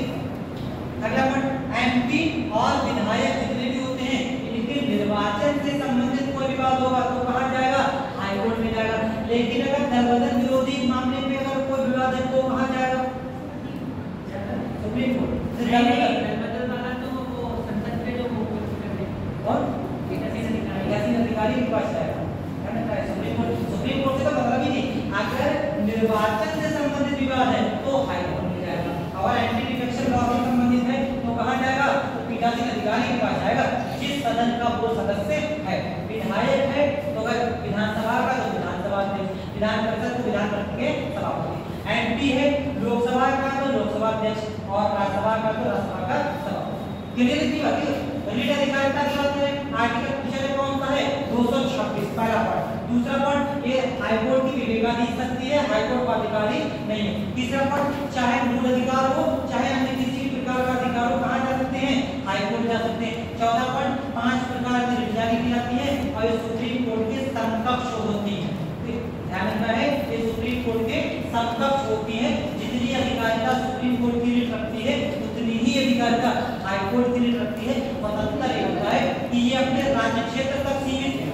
अगला पॉइंट, एमपी और विधायक जितने भी होते हैं, इनके निर्वाचन से संबंधित कोई विवाद होगा तो कहाँ जाएगा? हाई कोर्ट में जाएगा। लेकिन अगर धर्मदंड विरोधी मामले में अगर कोई विवाद है तो कहाँ जाएगा? Supreme court. धर्मदंड वाला तो वो संसद में जो और अधिकारी के पास जाएगा, सुप्रीम कोर्ट से तो मतलब ही नहीं। अगर निर्वाचन से संबंधित विवाद है तो हाई कोर्ट में जाएगा, और एंटी डिफेक्शन लॉ से संबंधित है तो कहाँ जाएगा? पीठासीन अधिकारी के पास जाएगा, जिस सदन का वो सदस्य है। विधायक है तो अगर विधानसभा का तो विधानसभा अध्यक्ष, विधान परिषद तो विधान परिषद के सभापति, एमपी है लोकसभा का तो लोकसभा अध्यक्ष, और राज्यसभा का तो राज्यसभा का सभापति। क्लियर की बात है। रिट अधिकारिता की बात करें, आर्टिकल पूछा कौन सा है? 226 पहला पॉइंट। दूसरा पॉइंट, ये हाई कोर्ट की विवेकाधीन शक्ति है, हाई कोर्ट का अधिकारी नहीं है। तीसरा पॉइंट, चाहे मूल अधिकार हो चाहे अन्य किसी भी प्रकार का अधिकार हो, कहाँ जा सकते हैं? हाई कोर्ट जा सकते हैं। चौथा पॉइंट, 5 प्रकार की रिट जारी की जाती है, और ये सुप्रीम कोर्ट के समकक्ष होती है। जितनी अधिकारिता सुप्रीम कोर्ट की रीट रखती है उतनी ही अधिकारिता हाई कोर्ट की रीट रखती है। स्वतंत्र ये होता है कि ये अपने राज्य क्षेत्र तक सीमित है,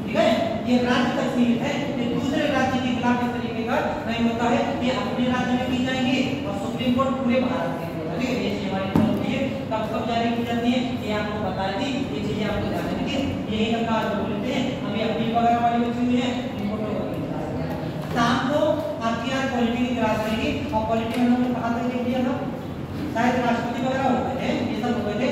ठीक है, ये राज्य तक सीमित है, ये दूसरे राज्य के खिलाफ इस तरीके का नहीं होता है। ये अपने राज्य में की जाएंगी और सुप्रीम कोर्ट पूरे भारत के लिए, ठीक है। ये चीज हमारी होती है, कब कब जारी की जाती है ये आपको बता दी, ये चीजें आपको ध्यान रखनी है। यही का कार्य बोलते हैं। अभी अपनी वगैरह वाली बची हुई है, शाम को आपकी यहाँ क्वालिटी की क्लास रहेगी और क्वालिटी में हम लोग कहाँ तक देख लिया था, शायद राष्ट्रपति वगैरह हो गए थे, ये सब हो गए थे।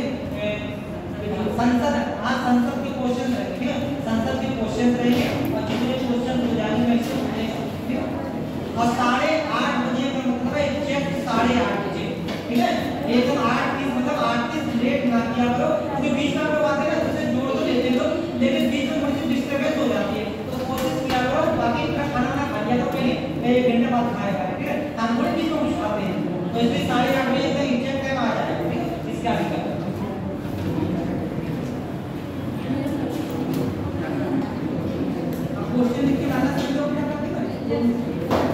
संसद, हाँ संसद के क्वेश्चन रहेंगे, ठीक है, संसद के क्वेश्चन रहेंगे और जितने क्वेश्चन हो जाएंगे वैसे होने, ठीक है। और 8:30 बजे का मतलब है एग्जैक्ट 8:30 बजे, ठीक है। एकदम 8:30 मतलब 8:30 लेट ना किया करो, क्योंकि बीच में लोग आते हैं ना उसे जोड़ तो देते हो, लेकिन बीच में थोड़ी सी डिस्टर्बेंस हो जाती है, तो कोशिश किया करो बाकी का खाना ना खा लिया तो पहले 1 घंटे बाद खाएगा, ठीक है। हम थोड़ी बीच में कुछ खाते हैं, तो इसलिए 8:30 बजे तक एग्जैक्ट टाइम आ जाएगा, ठीक है। इसके आगे का क्वेश्चन लिख के लाना, सभी लोग क्या करते हैं।